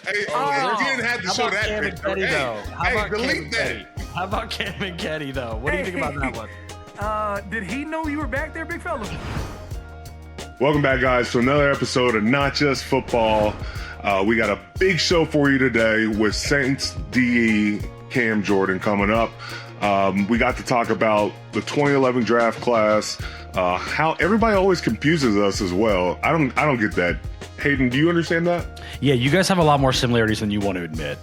Hey, you didn't have to show that Cam and picture. Kenny, Hey, though? How about Cam delete and that. Kenny? How about Cam and Kenny, though? What do you think about that one? Did he know you were back there, big fella? Welcome back, guys, to another episode of Not Just Football. We got a big show for you today with Saints DE Cam Jordan coming up. We got to talk about the 2011 draft class. How everybody always confuses us as well. I don't get that. Hayden, do you understand that? Yeah, you guys have a lot more similarities than you want to admit.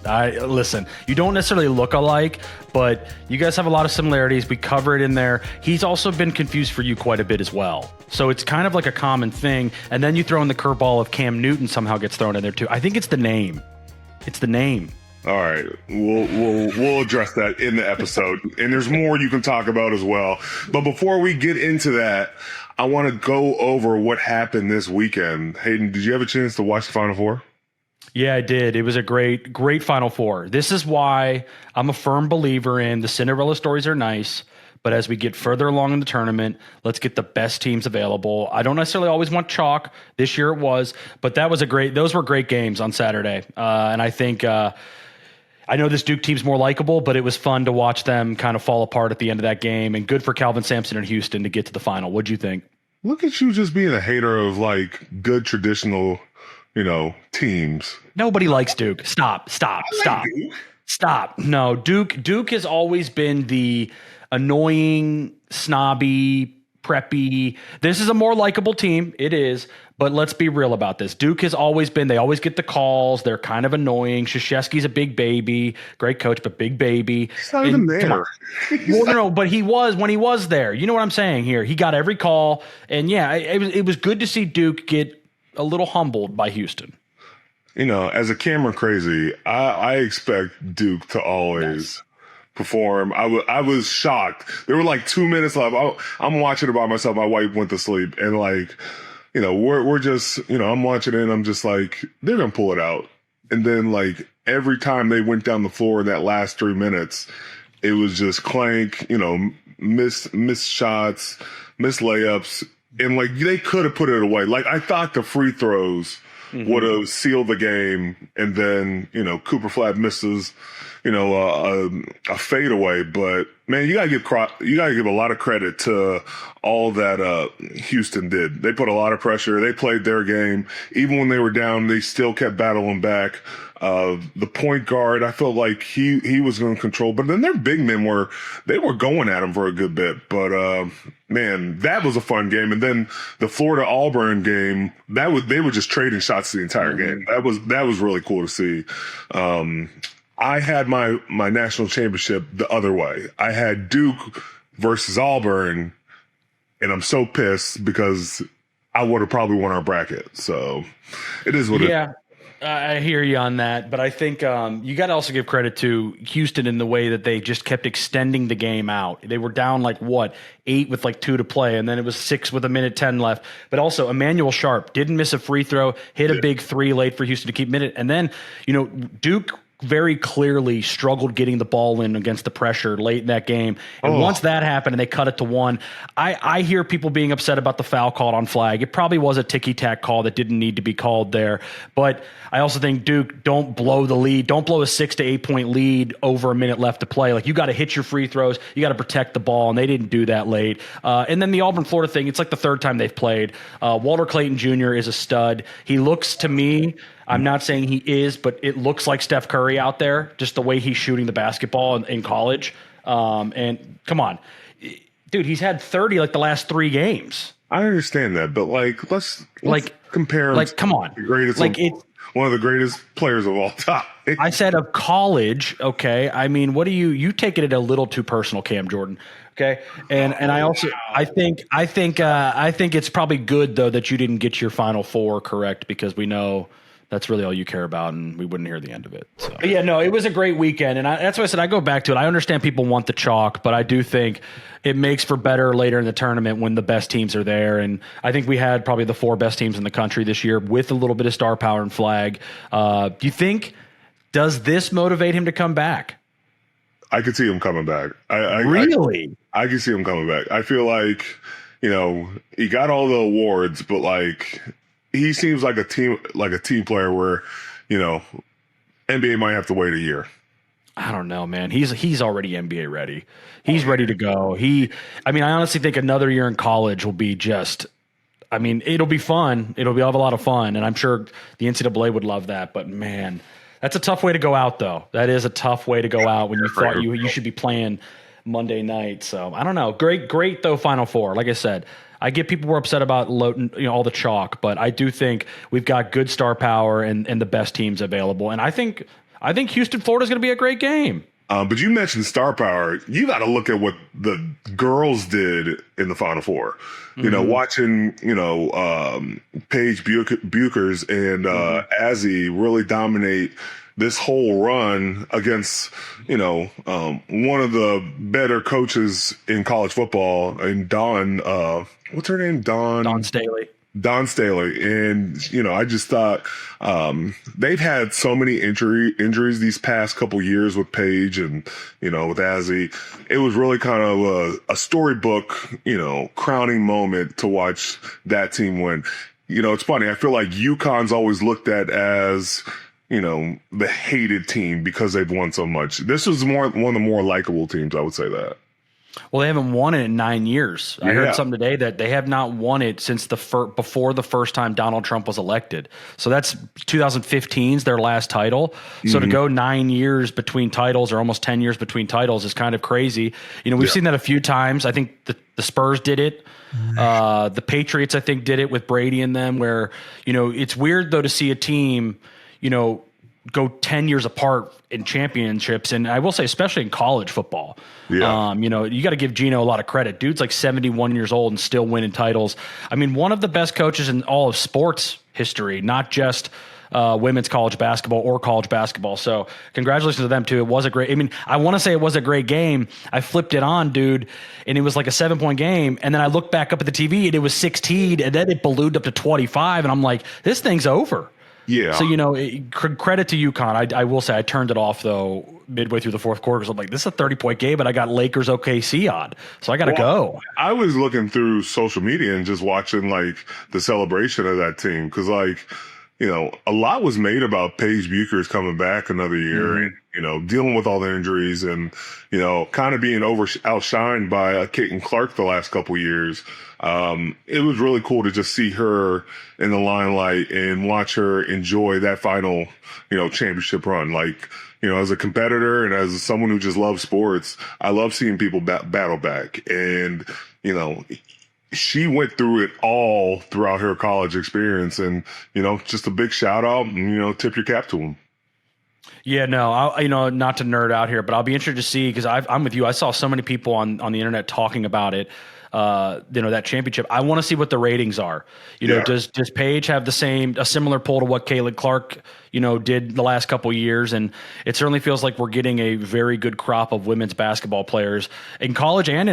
Listen, you don't necessarily look alike, but you guys have a lot of similarities. We cover it in there. He's also been confused for you quite a bit as well. So it's kind of like a common thing. And then you throw in the curveball of Cam Newton somehow gets thrown in there too. I think it's the name. It's the name. All right, we'll address that in the episode, and there's more you can talk about as well. But before we get into that, I want to go over what happened this weekend. Hayden, did you have a chance to watch the Final Four? Yeah, I did. It was a great Final Four. This is why I'm a firm believer in the Cinderella stories are nice, but as we get further along in the tournament, let's get the best teams available. I don't necessarily always want chalk. This year it was, but those were great games on Saturday. And I think, I know this Duke team's more likable, but it was fun to watch them kind of fall apart at the end of that game, and good for Calvin Sampson and Houston to get to the final. What'd you think? Look at you just being a hater of like good traditional, teams. Nobody likes Duke. Stop. No, Duke has always been the annoying, snobby, preppy. This is a more likable team. It is. But let's be real about this. Duke has always been, they always get the calls. They're kind of annoying. Krzyzewski's a big baby. Great coach, but big baby. He's not even there. Well, no, but he was when he was there. You know what I'm saying here? He got every call. And yeah, it was good to see Duke get a little humbled by Houston. As a camera crazy, I expect Duke to always perform. I was shocked. There were like 2 minutes left. I'm watching it by myself. My wife went to sleep, and we're just, I'm watching it and I'm just like, they're going to pull it out. And then every time they went down the floor in that last 3 minutes, it was just clank, missed shots, missed layups. And they could have put it away. I thought the free throws would have sealed the game. And then, Cooper Flagg misses, a fadeaway. But man, you gotta give a lot of credit to all that Houston did. They put a lot of pressure. They played their game. Even when they were down, they still kept battling back. The point guard, I felt like he was going to control, but then their big men were going at him for a good bit. But man, that was a fun game. And then the Florida Auburn game, they were just trading shots the entire game. That was really cool to see. I had my national championship the other way. I had Duke versus Auburn, and I'm so pissed because I would have probably won our bracket. So it is what it is. I hear you on that, but I think you got to also give credit to Houston in the way that they just kept extending the game out. They were down 8 with 2 to play, and then it was 6 with 1:10 left. But also Emmanuel Sharp didn't miss a free throw, hit a big 3 late for Houston to keep minute. And then, Duke very clearly struggled getting the ball in against the pressure late in that game. And once that happened and they cut it to 1, I hear people being upset about the foul called on Flagg. It probably was a ticky-tack call that didn't need to be called there. But I also think Duke, don't blow the lead. Don't blow a 6 to 8 point lead over a minute left to play. You got to hit your free throws. You got to protect the ball, and they didn't do that late. And then the Auburn-Florida thing, it's the third time they've played. Walter Clayton Jr. is a stud. He looks to me, I'm not saying he is, but it looks like Steph Curry out there, just the way he's shooting the basketball in college. And come on, dude, he's had 30 the last 3 games. I understand that, but let's compare him. Come on, the greatest, one of the greatest players of all time. I said of college. Okay, I mean, what do you taking it a little too personal, Cam Jordan? Okay, and I also I think it's probably good though that you didn't get your Final Four correct, because we know that's really all you care about, and we wouldn't hear the end of it. So. But yeah, no, it was a great weekend, and that's why I said I go back to it. I understand people want the chalk, but I do think it makes for better later in the tournament when the best teams are there. And I think we had probably the 4 best teams in the country this year with a little bit of star power and Flagg. Do you think, does this motivate him to come back? I could see him coming back. Really? I can see him coming back. I feel like, he got all the awards, but he seems like a team player where, NBA might have to wait a year. I don't know, man. He's already NBA ready. He's ready to go. I honestly think another year in college will be just. It'll be fun. It'll have a lot of fun, and I'm sure the NCAA would love that. But man, that's a tough way to go out, though. That is a tough way to go out when you thought you should be playing Monday night. So I don't know. Great though. Final Four. Like I said, I get people were upset about all the chalk, but I do think we've got good star power and the best teams available. And I think Houston, Florida is going to be a great game. But you mentioned star power. You got to look at what the girls did in the Final Four. You know, watching, Paige Bueckers and Azzy really dominate this whole run against, one of the better coaches in college football, and Dawn, what's her name? Dawn Staley. Don Staley. And, I just thought they've had so many injuries these past couple years with Paige and, with Azzy. It was really kind of a storybook, crowning moment to watch that team win. It's funny. I feel like UConn's always looked at as, the hated team because they've won so much. This was one of the more likable teams, I would say that. Well, they haven't won it in 9 years. I heard something today that they have not won it since before the first time Donald Trump was elected. So that's 2015's their last title. So to go 9 years between titles, or almost 10 years between titles, is kind of crazy. We've seen that a few times. I think the Spurs did it. The Patriots, I think, did it with Brady and them. Where it's weird though to see a team, go 10 years apart in championships. And I will say, especially in college football, you got to give Gino a lot of credit. Dude's like 71 years old and still winning titles. One of the best coaches in all of sports history, not just women's college basketball or college basketball. So congratulations to them too. It was a great, I want to say it was a great game. I flipped it on, dude, and it was like a 7-point game. And then I looked back up at the TV and it was 16, and then it ballooned up to 25. And I'm like, this thing's over. Yeah. So, credit to UConn. I will say I turned it off, though, midway through the fourth quarter. So I'm like, this is a 30-point game, and I got Lakers OKC on. So I got to go. I was looking through social media and just watching, the celebration of that team. Because, a lot was made about Paige Bueckers coming back another year and, dealing with all the injuries and, kind of being outshined by Clayton Clark the last couple of years. It was really cool to just see her in the limelight and watch her enjoy that final, championship run. As a competitor and as someone who just loves sports, I love seeing people battle back. And, she went through it all throughout her college experience, and, just a big shout out and, tip your cap to them. Yeah, no, not to nerd out here, but I'll be interested to see, because I'm with you. I saw so many people on the internet talking about it. That championship. I want to see what the ratings are. Does Paige have a similar pull to what Caitlin Clark, did the last couple of years? And it certainly feels like we're getting a very good crop of women's basketball players in college and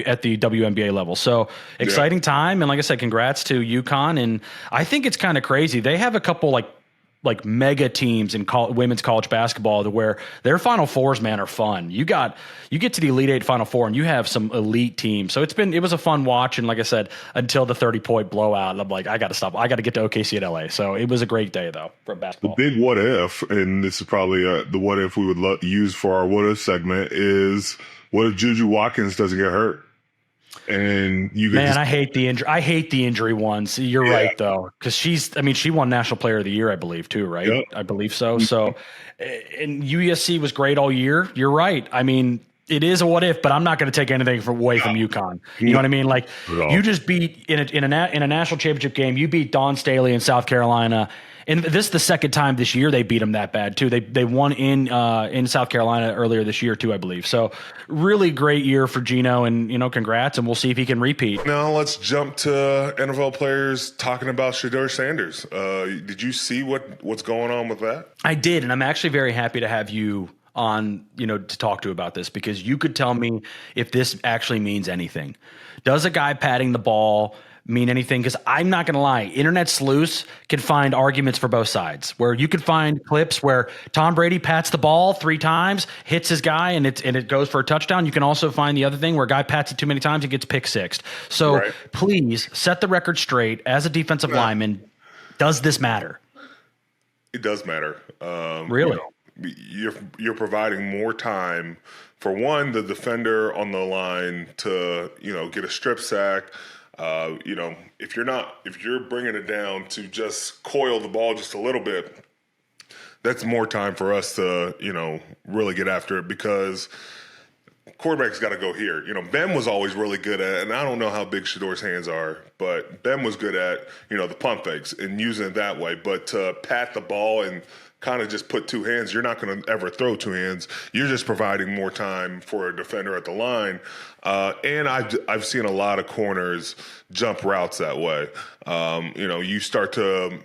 at the WNBA level. So exciting time. And like I said, congrats to UConn. And I think it's kind of crazy. They have a couple like mega teams in women's college basketball to where their Final Fours, man, are fun. You get to the Elite Eight Final Four and you have some elite teams. So it was a fun watch. And like I said, until the 30-point blowout, I'm like, I got to stop. I got to get to OKC at LA. So it was a great day though for basketball. The big what if, and this is probably the what if we would use for our what if segment, is what if JuJu Watkins doesn't get hurt? And I hate the injury. I hate the injury ones. You're right though, because she won National Player of the Year, I believe too, right? Yep. I believe so. So, and USC was great all year. You're right. It is a what if, but I'm not going to take anything away from UConn. You know what I mean? Like you just beat in a national championship game. You beat Dawn Staley in South Carolina. And this is the second time this year they beat them that bad too. They won in South Carolina earlier this year too, I believe. So really great year for Gino, and congrats, and we'll see if he can repeat. Now let's jump to NFL players talking about Sheduer Sanders. Did you see what's going on with that? I did, and I'm actually very happy to have you on, to talk to about this, because you could tell me if this actually means anything. Does a guy patting the ball mean anything? Because I'm not going to lie, internet sleuths can find arguments for both sides, where you could find clips where Tom Brady pats the ball 3 times, hits his guy, and it goes for a touchdown. You can also find the other thing where a guy pats it too many times and gets pick-sixed. So Please set the record straight as a defensive lineman. Does this matter? It does matter. Really? you're providing more time for one, the defender on the line to, get a strip sack. If you're bringing it down to just coil the ball just a little bit, that's more time for us to, really get after it because quarterback's got to go here. Ben was always really good at, and I don't know how big Shedeur's hands are, but Ben was good at, the pump fakes and using it that way. But to pat the ball and kind of just put two hands, you're not going to ever throw two hands. You're just providing more time for a defender at the line. And I've seen a lot of corners jump routes that way. You start to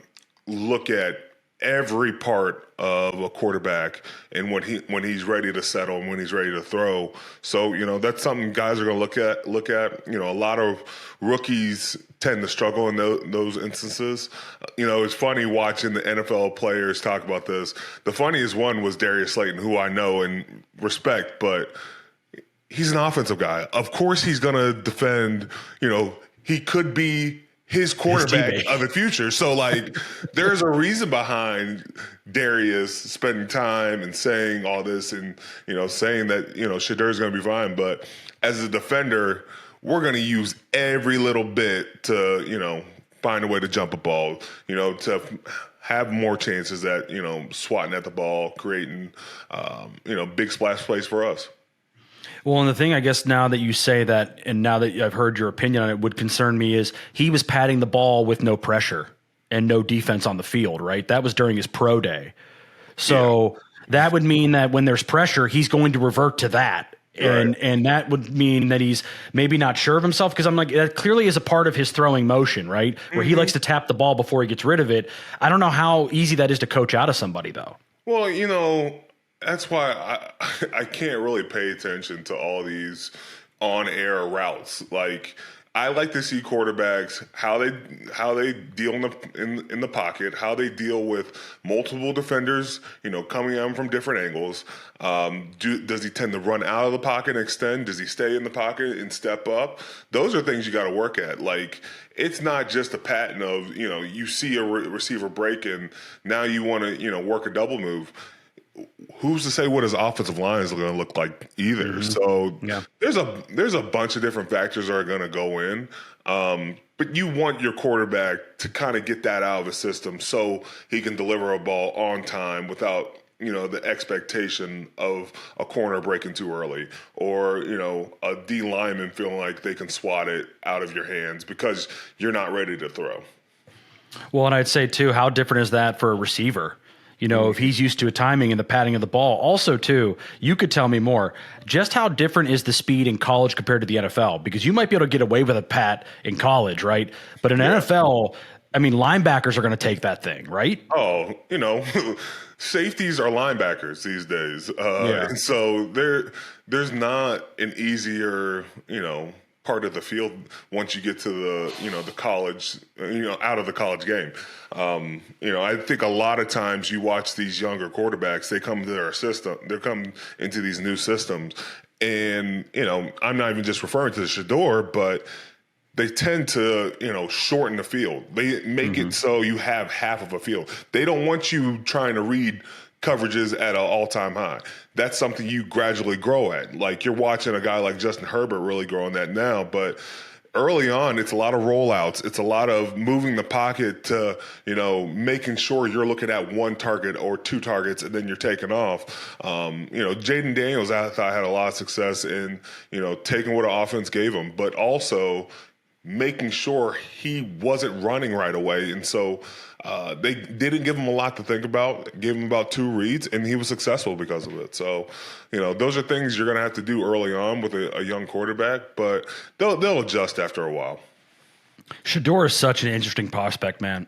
look at every part of a quarterback and when he's ready to settle and when he's ready to throw. So, that's something guys are going to look at. A lot of rookies tend to struggle in those instances. It's funny watching the NFL players talk about this. The funniest one was Darius Slayton, who I know and respect, but he's an offensive guy. Of course he's going to defend, he could be his quarterback of the future. So, there's a reason behind Darius spending time and saying all this and, saying that, Shedeur's going to be fine. But as a defender, we're going to use every little bit to, find a way to jump a ball, to have more chances at, swatting at the ball, creating, big splash plays for us. Well, and the thing, I guess, now that you say that, and now that I've heard your opinion on it, would concern me is he was patting the ball with no pressure and no defense on the field, right? That was during his pro day. So that would mean that when there's pressure, he's going to revert to that. And that would mean that he's maybe not sure of himself, because I'm like, that clearly is a part of his throwing motion, right? Where he likes to tap the ball before he gets rid of it. I don't know how easy that is to coach out of somebody, though. Well, that's why I can't really pay attention to all these on-air routes. I like to see quarterbacks how they deal in the pocket, how they deal with multiple defenders, coming at him from different angles. Does he tend to run out of the pocket and extend? Does he stay in the pocket and step up? Those are things you got to work at. It's not just a pattern of you see a receiver break and now you want to work a double move. Who's to say what his offensive line is going to look like either? Mm-hmm. So there's a bunch of different factors that are going to go in. But you want your quarterback to kind of get that out of his system so he can deliver a ball on time without, the expectation of a corner breaking too early or, a D lineman feeling like they can swat it out of your hands because you're not ready to throw. Well, and I'd say too, how different is that for a receiver? If he's used to a timing and the patting of the ball. Also, too, you could tell me more. Just how different is the speed in college compared to the NFL? Because you might be able to get away with a pat in college, right? But in NFL, linebackers are going to take that thing, right? Oh, safeties are linebackers these days. And so there's not an easier, part of the field once you get to the college, out of the college game. I think a lot of times you watch these younger quarterbacks, they come to their system, they come into these new systems, and, I'm not even just referring to the Sheduer, but they tend to, shorten the field. They make it so you have half of a field. They don't want you trying to read coverages at an all-time high. That's something you gradually grow at. You're watching a guy like Justin Herbert really growing that now, but early on, it's a lot of rollouts. It's a lot of moving the pocket to, making sure you're looking at one target or two targets and then you're taking off. Jaden Daniels, I thought, had a lot of success in, taking what an offense gave him, but also making sure he wasn't running right away. And so they didn't give him a lot to think about, gave him about 2 reads, and he was successful because of it. So, those are things you're going to have to do early on with a young quarterback, but they'll adjust after a while. Sheduer is such an interesting prospect, man.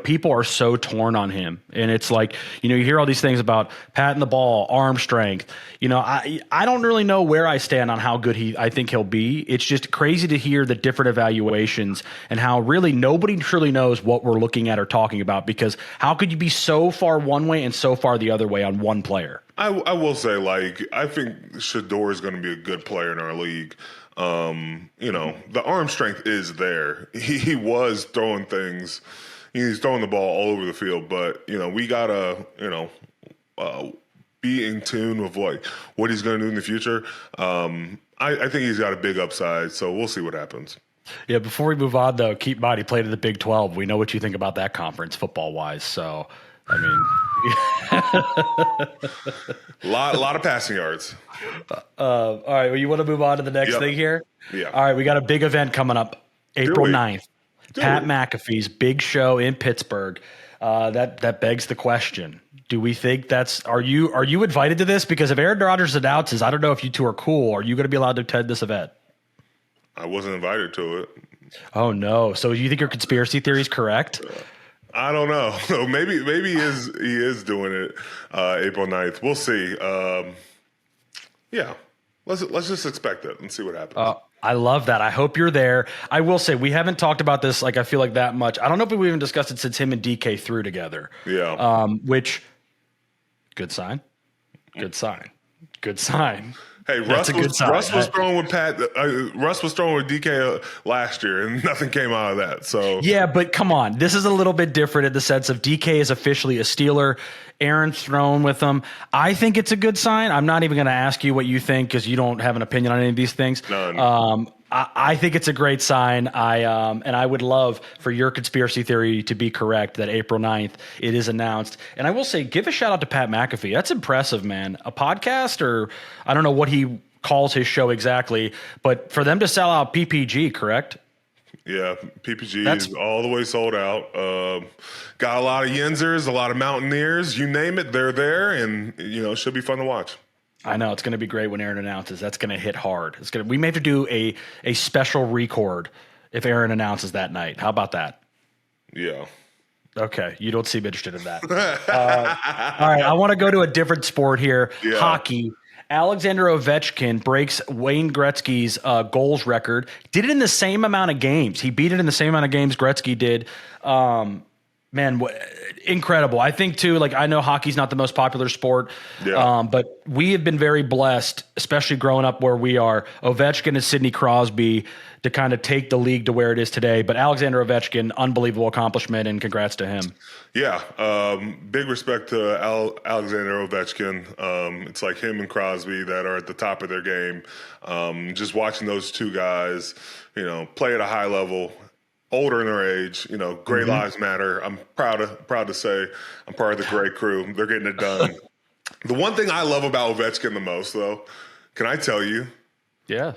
People are so torn on him. And it's like, you hear all these things about patting the ball, arm strength. I don't really know where I stand on how good I think he'll be. It's just crazy to hear the different evaluations and how really nobody truly knows what we're looking at or talking about, because how could you be so far one way and so far the other way on one player? I will say, I think Sheduer is going to be a good player in our league. The arm strength is there. He was throwing things. He's throwing the ball all over the field, but we gotta be in tune with like what he's going to do in the future. I think he's got a big upside, so we'll see what happens. Yeah, before we move on, though, keep in mind he played in the Big 12. We know what you think about that conference football-wise. So, I mean, a lot of passing yards. All right, well, you want to move on to the next thing here? Yeah. All right, we got a big event coming up, April 9th. Pat McAfee's big show in Pittsburgh. That begs the question. Do we think are you invited to this? Because if Aaron Rodgers announces, I don't know if you two are cool, are you going to be allowed to attend this event? I wasn't invited to it. Oh no! So you think your conspiracy theory is correct? I don't know. maybe he is doing it April 9th. We'll see. Yeah, let's just expect it and see what happens. I love that. I hope you're there. I will say we haven't talked about this. Like I feel like that much. I don't know if we even discussed it since him and DK threw together. Yeah. Which good sign. Good sign. Good sign. Hey, Russ was throwing with Pat. Russ was throwing with DK last year, and nothing came out of that. So yeah, but come on, this is a little bit different in the sense of DK is officially a Steeler. Aaron's thrown with them. I think it's a good sign. I'm not even going to ask you what you think because you don't have an opinion on any of these things. None. I think it's a great sign. And I would love for your conspiracy theory to be correct that April 9th it is announced. And I will say, give a shout out to Pat McAfee. That's impressive, man. A podcast, or I don't know what he calls his show exactly, but for them to sell out PPG, correct? Yeah, PPG is all the way sold out. Got a lot of Yinzers, a lot of Mountaineers. You name it, they're there, and it should be fun to watch. I know it's going to be great when Aaron announces. That's going to hit hard. We may have to do a special record if Aaron announces that night. How about that? Yeah. Okay, you don't seem interested in that. All right, I want to go to a different sport here. Yeah. Hockey. Alexander Ovechkin breaks Wayne Gretzky's goals record. Did it in the same amount of games. He beat it in the same amount of games Gretzky did. Man, incredible. I think, too, I know hockey's not the most popular sport, but we have been very blessed, especially growing up where we are. Ovechkin and Sidney Crosby to kind of take the league to where it is today. But Alexander Ovechkin, unbelievable accomplishment, and congrats to him. Yeah, big respect to Alexander Ovechkin. It's like him and Crosby that are at the top of their game. Just watching those two guys, play at a high level, older in their age, great lives matter. I'm proud to say I'm part of the great crew. They're getting it done. The one thing I love about Ovechkin the most, though, can I tell you? Yeah.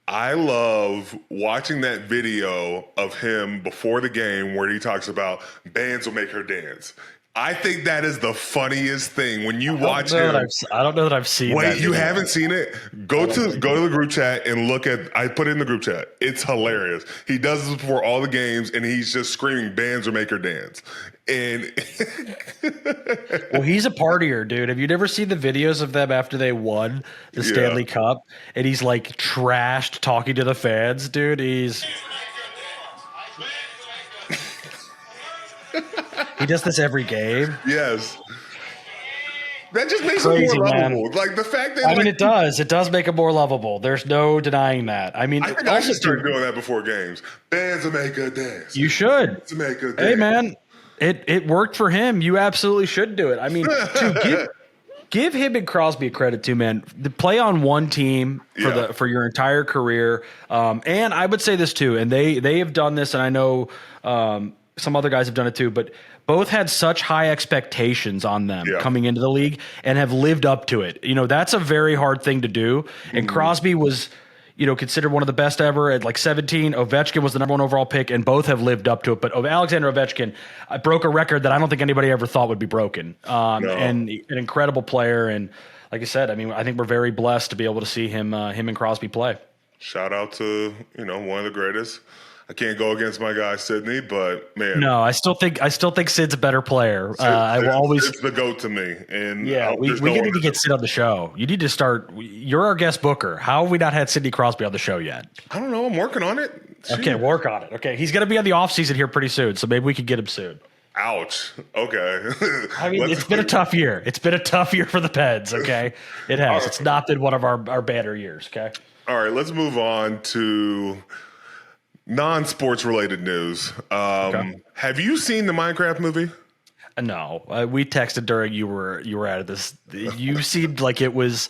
I love watching that video of him before the game where he talks about bands will make her dance. I think that is the funniest thing when you watch him. I don't know that I've seen. Wait, you haven't seen it? Go to the group chat and look at. I put it in the group chat. It's hilarious. He does this before all the games, and he's just screaming, "Bands will make her dance." And well, he's a partier, dude. Have you never seen the videos of them after they won the Stanley Cup? And he's trashed talking to the fans, dude. He does this every game. Yes. That just makes him more lovable. Man. The fact that it does. It does make him more lovable. There's no denying that. I think I should start doing that before games. Bands will make a dance. You should. Bands will make a dance. Hey, man, it worked for him. You absolutely should do it. Give him and Crosby a credit too, man. The play on one team for your entire career. And I would say this too, and they have done this, and I know some other guys have done it too, but both had such high expectations on them coming into the league and have lived up to it. That's a very hard thing to do. And Crosby was, considered one of the best ever at 17. Ovechkin was the number one overall pick, and both have lived up to it. But Alexander Ovechkin broke a record that I don't think anybody ever thought would be broken. And an incredible player. And like I said, I think we're very blessed to be able to see him and Crosby play. Shout out to, one of the greatest. I can't go against my guy Sidney, but man, no, I still think Sid's a better player. I will always. It's the GOAT to me, and we need to get Sid on the show. You need to start. You're our guest booker. How have we not had Sidney Crosby on the show yet? I don't know. I'm working on it. Jeez. Okay, work on it. Okay, he's going to be on the off season here pretty soon, so maybe we could get him soon. Ouch. Okay. It's been a tough year. It's been a tough year for the Peds. Okay, it has. Right. It's not been one of our banner years. Okay. All right, let's move on to non-sports related news. Have you seen the Minecraft movie? No, we texted during you were out of this. You seemed like it was.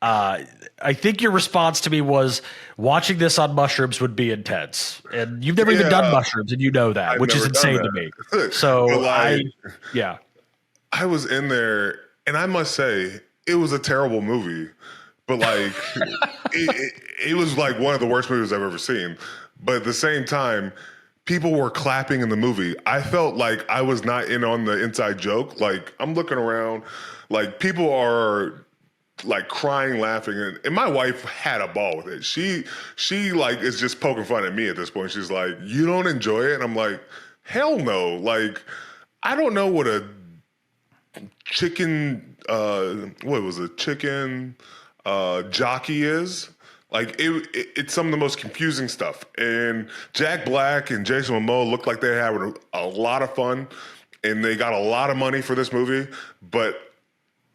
I think your response to me was watching this on mushrooms would be intense, and you've never even done mushrooms, and you know that, which is insane to me. So like, I was in there, and I must say it was a terrible movie, but like it was like one of the worst movies I've ever seen. But at the same time, people were clapping in the movie. I felt like I was not in on the inside joke. Like I'm looking around, like people are like crying, laughing, and my wife had a ball with it. She like is just poking fun at me at this point. She's like, "You don't enjoy it?" And I'm like, "Hell no!" Like I don't know what a chicken chicken jockey is. Like it's some of the most confusing stuff. And Jack Black and Jason Momoa looked like they were having a lot of fun, and they got a lot of money for this movie, but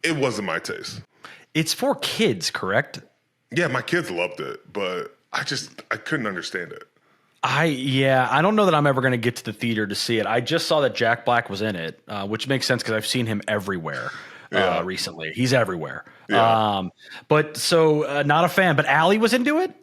it wasn't my taste. It's for kids, correct? Yeah, my kids loved it, but I couldn't understand it. I don't know that I'm ever going to get to the theater to see it. I just saw that Jack Black was in it, which makes sense because I've seen him everywhere recently. He's everywhere. Yeah. But so not a fan, but Allie was into it?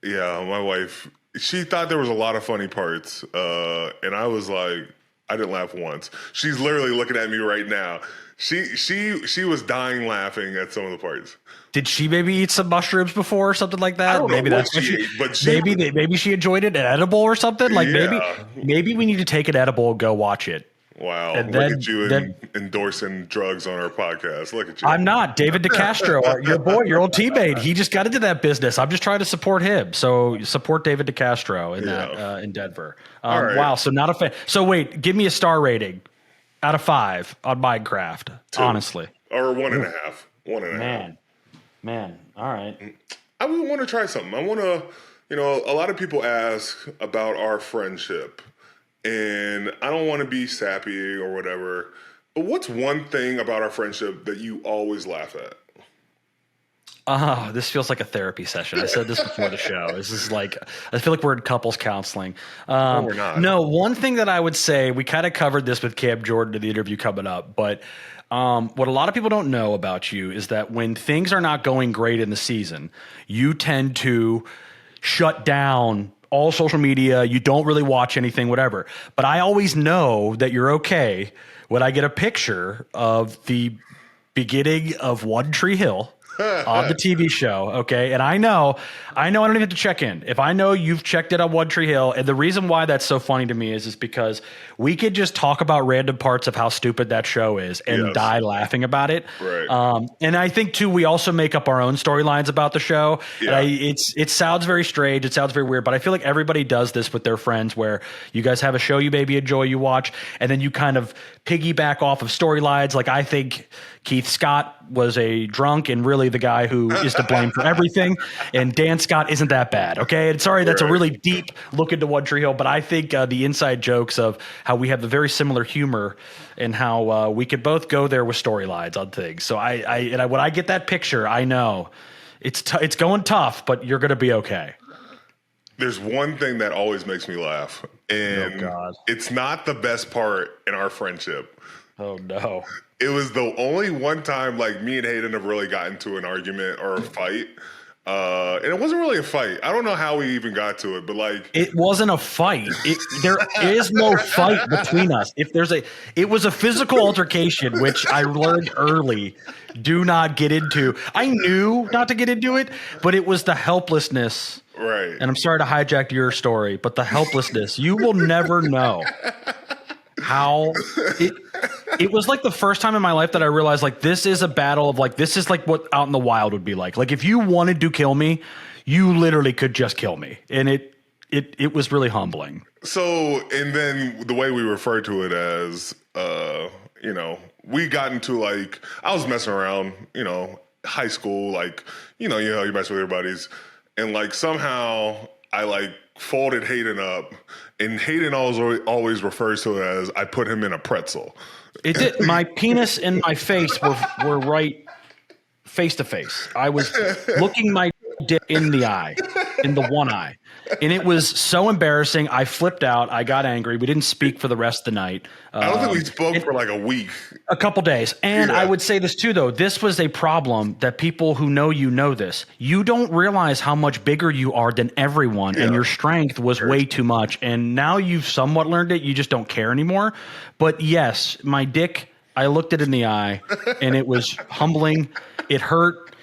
Yeah, my wife, she thought there was a lot of funny parts, and I was like, I didn't laugh once. She's literally looking at me right now. She was dying laughing at some of the parts. Did she maybe eat some mushrooms before or something like that? I don't Maybe know that's what she ate, but maybe she enjoyed it, an edible or something. Like maybe we need to take an edible and go watch it. Wow, and look at you endorsing drugs on our podcast. Look at you. I'm not. David DeCastro, your boy, your old teammate. He just got into that business. I'm just trying to support him. So support David DeCastro in Denver. Right. Wow. So not a fan. So wait, give me a star rating out of 5 on Minecraft. 2. Honestly, or 1.5. 1.5. Man. All right. I would want to try something. I want to, a lot of people ask about our friendship, and I don't want to be sappy or whatever, but what's one thing about our friendship that you always laugh at? This feels like a therapy session. I said this before the show. This is like, I feel like we're in couples counseling. No, we're not. No, one thing that I would say, we kind of covered this with Cam Jordan in the interview coming up, but what a lot of people don't know about you is that when things are not going great in the season, you tend to shut down all social media. You don't really watch anything, whatever. But I always know that you're okay when I get a picture of the beginning of One Tree Hill on the TV show, okay? And I know I don't even have to check in. If I know you've checked it on One Tree Hill, and the reason why that's so funny to me is because we could just talk about random parts of how stupid that show is and die laughing about it. Right. And I think, too, we also make up our own storylines about the show. Yeah. It sounds very strange. It sounds very weird, but I feel like everybody does this with their friends where you guys have a show you maybe enjoy, you watch, and then you kind of piggyback off of storylines. Like I think Keith Scott was a drunk and really the guy who is to blame for everything. And Dan Scott isn't that bad. Okay. And sorry, that's a really deep look into One Tree Hill, but I think the inside jokes of how we have the very similar humor and how we could both go there with storylines on things. So when I get that picture, I know it's going tough, but you're going to be okay. There's one thing that always makes me laugh, and it's not the best part in our friendship. Oh no. It was the only one time like me and Hayden have really gotten to an argument or a fight. And it wasn't really a fight. I don't know how we even got to it, but like it wasn't a fight. There is no fight between us. It was a physical altercation, which I learned early. Do not get into. I knew not to get into it, but it was the helplessness. Right. And I'm sorry to hijack your story, but the helplessness. You will never know how it was like the first time in my life that I realized like this is a battle of like this is like what out in the wild would be like. Like if you wanted to kill me, you literally could just kill me. And it was really humbling. So, and then the way we refer to it as we got into like I was messing around, high school, like you mess with your buddies, and like somehow I like folded Hayden up, and Hayden always refers to it as I put him in a pretzel. It did. My penis and my face were right face to face. I was looking my Dick in the eye, in the one eye. And it was so embarrassing. I flipped out. I got angry. We didn't speak for the rest of the night. I don't think we spoke for like a week. A couple days. And I would say this too, though. This was a problem that people who know you know this. You don't realize how much bigger you are than everyone, and your strength was way too much. And now you've somewhat learned it. You just don't care anymore. But yes, my dick, I looked it in the eye, and it was humbling. It hurt.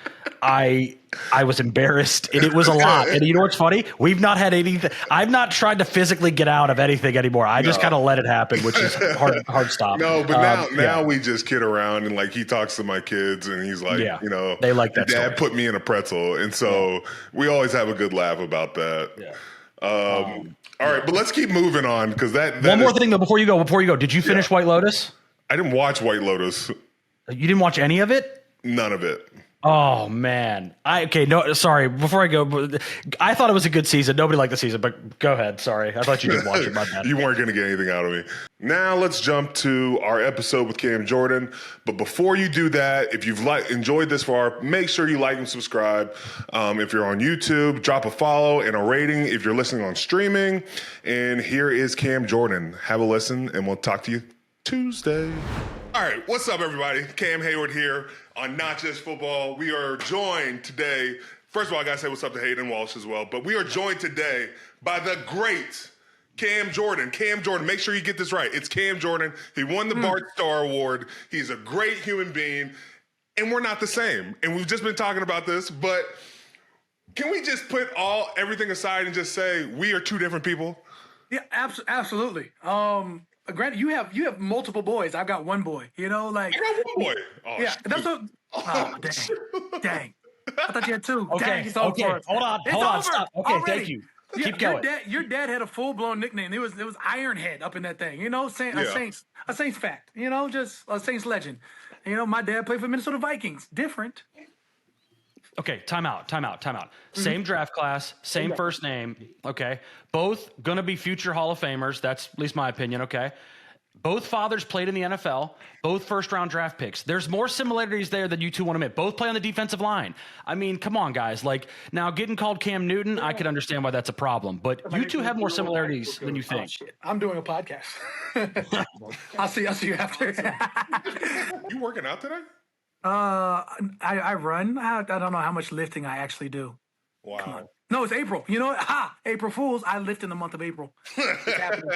I was embarrassed, and it was a lot. And you know what's funny? We've not had anything. I've not tried to physically get out of anything anymore. I just kind of let it happen, which is hard stop. No, but now we just kid around, and like he talks to my kids, and he's like, you know, they like that. Dad put me in a pretzel, and so we always have a good laugh about that. Yeah. All right, but let's keep moving on because that one more thing though before you go. Did you finish White Lotus? I didn't watch White Lotus. You didn't watch any of it? None of it. Oh man. Sorry. Before I go, I thought it was a good season. Nobody liked the season, but go ahead. Sorry. I thought you didn't watch it. My bad. You weren't going to get anything out of me. Now let's jump to our episode with Cam Jordan. But before you do that, if you've enjoyed this far, make sure you like and subscribe. If you're on YouTube, drop a follow and a rating if you're listening on streaming. And here is Cam Jordan. Have a listen, and we'll talk to you Tuesday. All right, what's up, everybody? Cam Heyward here on Not Just Football. We are joined today. First of all, I got to say what's up to Hayden Walsh as well. But we are joined today by the great Cam Jordan. Cam Jordan, make sure you get this right. It's Cam Jordan. He won the Bart Starr Award. He's a great human being. And we're not the same. And we've just been talking about this. But can we just put everything aside and just say we are two different people? Yeah, absolutely. Granted, you have multiple boys. I've got one boy. You know, like I got one boy. Oh, yeah, shoot. that's what. Oh, dang! I thought you had two. Okay, dang, it's over. Hold on, stop. Okay, already. thank you. Keep going. Your dad had a full blown nickname. It was Ironhead up in that thing. You know, a Saints fact. You know, just a Saints legend. You know, my dad played for Minnesota Vikings. Different. Okay, time out. Same draft class, same first name, okay? Both going to be future Hall of Famers. That's at least my opinion, okay? Both fathers played in the NFL, both first-round draft picks. There's more similarities there than you two want to admit. Both play on the defensive line. I mean, come on, guys. Like, now getting called Cam Newton, I could understand why that's a problem. But you two have more similarities than you think. Oh, shit. I'm doing a podcast. I'll see you after. You working out today? I run. I don't know how much lifting I actually do. Wow. No, it's April. You know what? April Fools. I lift in the month of April. It's happening.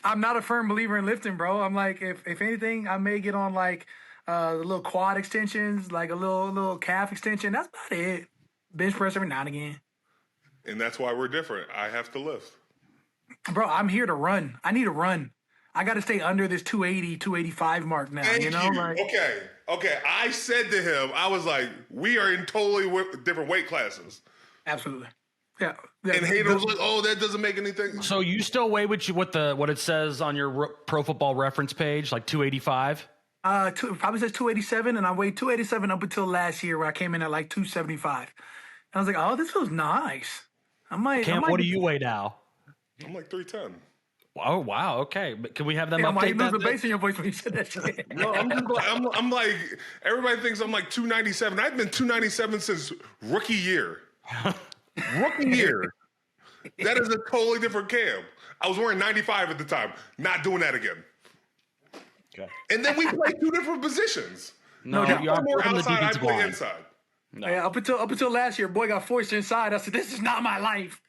I'm not a firm believer in lifting, bro. I'm like, if anything, I may get on like the little quad extensions, like a little calf extension. That's about it. Bench press every now and again. And that's why we're different. I have to lift. Bro, I'm here to run. I need to run. I got to stay under this 280, 285 mark now. Thank you know, like, okay. I said to him, I was like, we are in totally different weight classes. Absolutely. Yeah. And Hayden was like, oh, that doesn't make anything. So you still weigh what it says on your Pro Football Reference page, like 285? Probably says 287, and I weighed 287 up until last year where I came in at like 275. And I was like, oh, this feels nice. Cam, what do you weigh now? I'm like 310. Oh, wow. Okay. But can we have them update update that? that? The bass in your voice when you said that shit. No, I'm like, everybody thinks I'm like 297. I've been 297 since rookie year. Rookie year. That is a totally different Cam. I was wearing 95 at the time. Not doing that again. Okay. And then we play two different positions. No, you are more on the outside. I defensive play line. inside. No. Yeah, up until last year, boy got forced inside. I said, "This is not my life."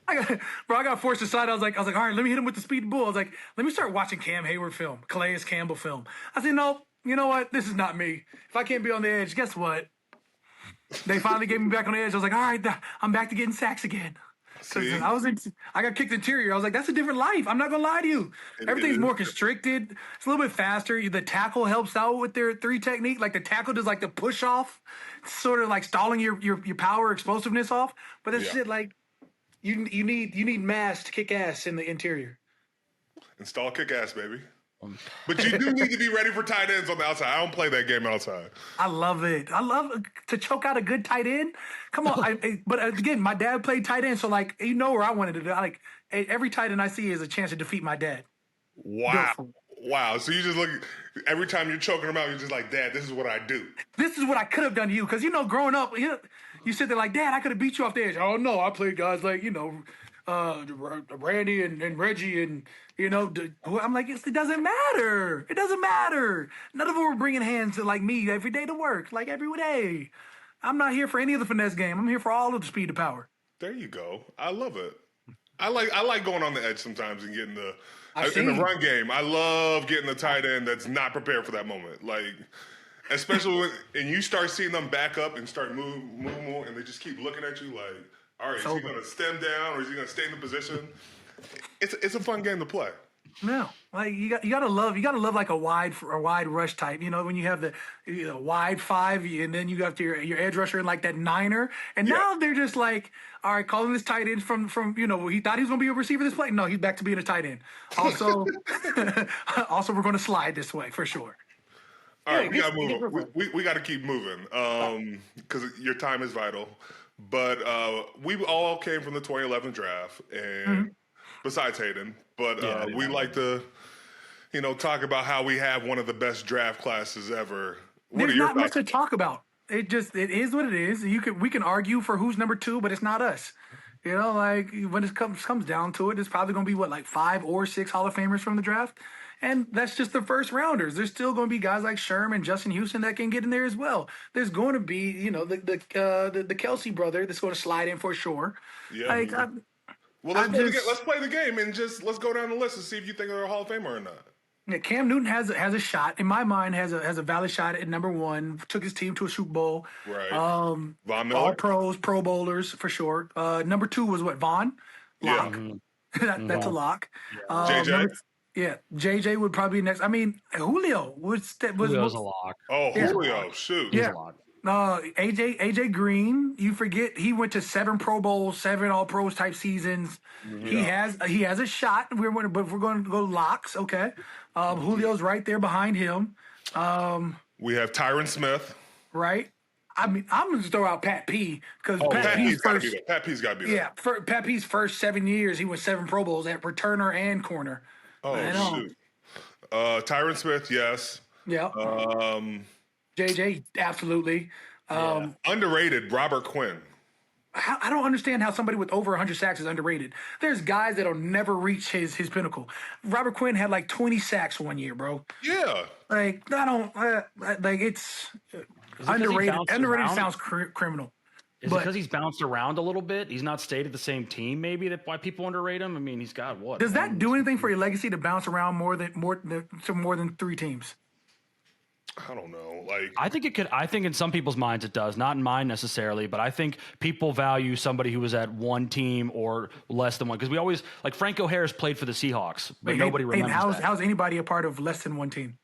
I got forced inside. I was like, all right, let me hit him with the speed bull. I was like, let me start watching Cam Heyward film, Calais Campbell film. I said, no, you know what? This is not me. If I can't be on the edge, guess what? They finally gave me back on the edge. I was like, all right, I'm back to getting sacks again. I got kicked interior. I was like, that's a different life. I'm not gonna lie to you. Everything's more constricted. It's a little bit faster. The tackle helps out with their 3 technique. Like the tackle does like the push off, sort of like stalling your power explosiveness off. But it's shit like you need mass to kick ass in the interior. Install kick ass, baby. But you do need to be ready for tight ends on the outside. I don't play that game outside. I love it. I love to choke out a good tight end. Come on. But again, my dad played tight end, so like you know where I wanted to do. Like every tight end I see is a chance to defeat my dad. Wow. Wow. So you just look every time you're choking them out, you're just like, Dad, this is what I do. This is what I could have done to you. Because, growing up, you sit there like, Dad, I could have beat you off the edge. Oh, no, I played guys like, Randy and Reggie and, I'm like, it doesn't matter. It doesn't matter. None of them were bringing hands like me every day to work, like every day. I'm not here for any of the finesse game. I'm here for all of the speed to power. There you go. I love it. I like going on the edge sometimes and getting in the run game. I love getting the tight end that's not prepared for that moment. Like, especially and you start seeing them back up and start move more, and they just keep looking at you like, all right, is he going to stem down or is he going to stay in the position? It's a fun game to play. No, like you gotta love like a wide rush type. When you have the wide 5 and then you got your edge rusher in like that 9er, and now they're just like, all right, calling this tight end from he thought he was gonna be a receiver this play. No, he's back to being a tight end. Also, we're gonna slide this way for sure. All right, we gotta move. We got to keep moving because your time is vital. But we all came from the 2011 draft, and besides Hayden, but we like to, talk about how we have one of the best draft classes ever. There's not much to talk about. It is what it is. We can argue for who's number 2, but it's not us. Like when it comes down to it, it's probably going to be like 5 or 6 Hall of Famers from the draft. And that's just the first rounders. There's still going to be guys like Sherman, Justin Houston that can get in there as well. There's going to be, the Kelsey brother that's going to slide in for sure. Yeah. Let's play the game and let's go down the list and see if you think they're a Hall of Famer or not. Yeah, Cam Newton has a shot. In my mind, has a valid shot at number 1. Took his team to a Super Bowl. Right. Von Miller. All pros, Pro Bowlers for sure. Number 2 was what? Vaughn? Lock. Yeah. That's a lock. Yeah. JJ? JJ would probably be next. I mean, Julio's a lock. Oh, Julio, shoot. He's a lock. AJ Green, you forget he went to 7 Pro Bowls, 7 All Pros type seasons. Yeah. He has a shot. But we're going to go locks. Okay, Julio's right there behind him. We have Tyron Smith. Right. I mean, I'm going to throw out Pat P because Pat P's got to be there. Yeah, Pat P's first 7 years, he went 7 Pro Bowls at returner and corner. Oh, shoot. Tyron Smith, yes. Yeah. JJ, absolutely. Underrated, Robert Quinn. I don't understand how somebody with over 100 sacks is underrated. There's guys that'll never reach his pinnacle. Robert Quinn had like 20 sacks one year, bro. Yeah. Like, I don't, it's underrated. Underrated sounds criminal. Is it because he's bounced around a little bit? He's not stayed at the same team, maybe, that's why people underrate him? I mean, he's got what? Does that do anything for your legacy to bounce around more than 3 teams? I don't know. Like, I think it could. I think in some people's minds it does, not in mine necessarily, but I think people value somebody who was at one team or less than one. Because we always, like, Franco Harris played for the Seahawks, but nobody remembers that. How's anybody a part of less than one team?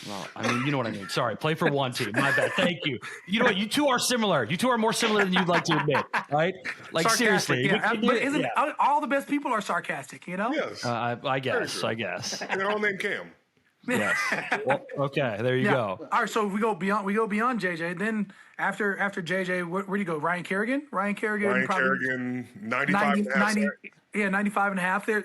Well, I mean, you know what I mean. Sorry, play for one team. My bad. Thank you. You know what? You two are similar. You two are more similar than you'd like to admit, right? Like, seriously. Yeah. But all the best people are sarcastic, you know? Yes. I guess. And they're all named Cam. Yes. Well, okay, there you go. All right, so we go beyond JJ. Then after JJ, where do you go? Ryan Kerrigan, 95 and a half. Yeah, 95 and a half. There,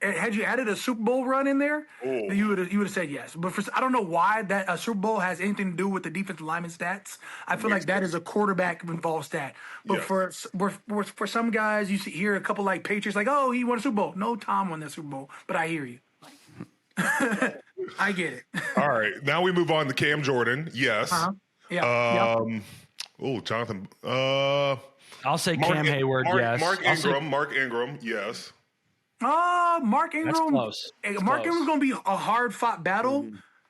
had you added a Super Bowl run in there, you would have said yes. But I don't know why that a Super Bowl has anything to do with the defensive lineman stats. I feel like that is a quarterback involved stat. But for some guys, you hear a couple like Patriots like, oh, he won a Super Bowl. No, Tom won that Super Bowl. But I hear you. I get it. All right, now we move on to Cam Jordan. Yes. Yeah. Oh, Jonathan. I'll say Cam Heyward. Yes. Mark Ingram. Yes. Mark Ingram. That's close. Mark Ingram's going to be a hard fought battle,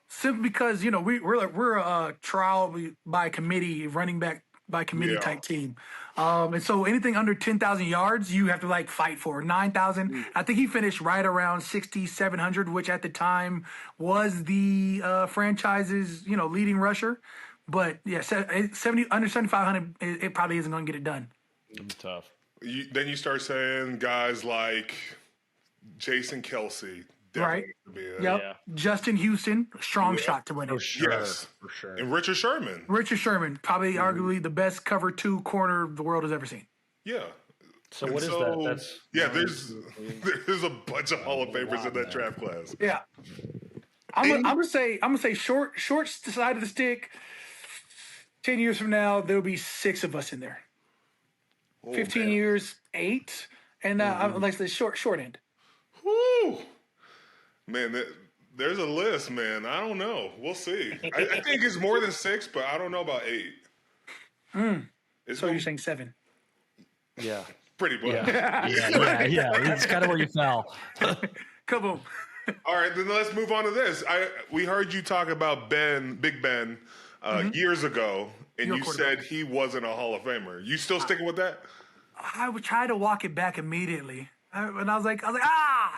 simply because we're a trial by committee, running back by committee type team. And so anything under 10,000 yards, you have to like fight for 9,000. I think he finished right around 6,700, which at the time was the franchise's, leading rusher. But yeah, 70 under 7,500, it probably isn't going to get it done. It's tough. Then you start saying guys like Jason Kelsey. Right. Yep. Yeah. Justin Houston, strong shot to win it. Yes. For sure. And Richard Sherman, probably arguably the best cover 2 corner the world has ever seen. Yeah. So what is that? That's there's a bunch of Hall of Famers in that draft class. Yeah. I'm gonna say short side of the stick. 10 years from now, there'll be 6 of us in there. 15 years, 8, and like the short end. Woo, man, there's a list, man. I don't know. We'll see. I think it's more than 6, but I don't know about 8. So you're saying 7? yeah. Pretty much. Yeah. It's kind of where you fell. Kaboom. All right, then let's move on to this. We heard you talk about Big Ben, years ago, and you said he wasn't a Hall of Famer. You still sticking with that? I would try to walk it back immediately, and I was like,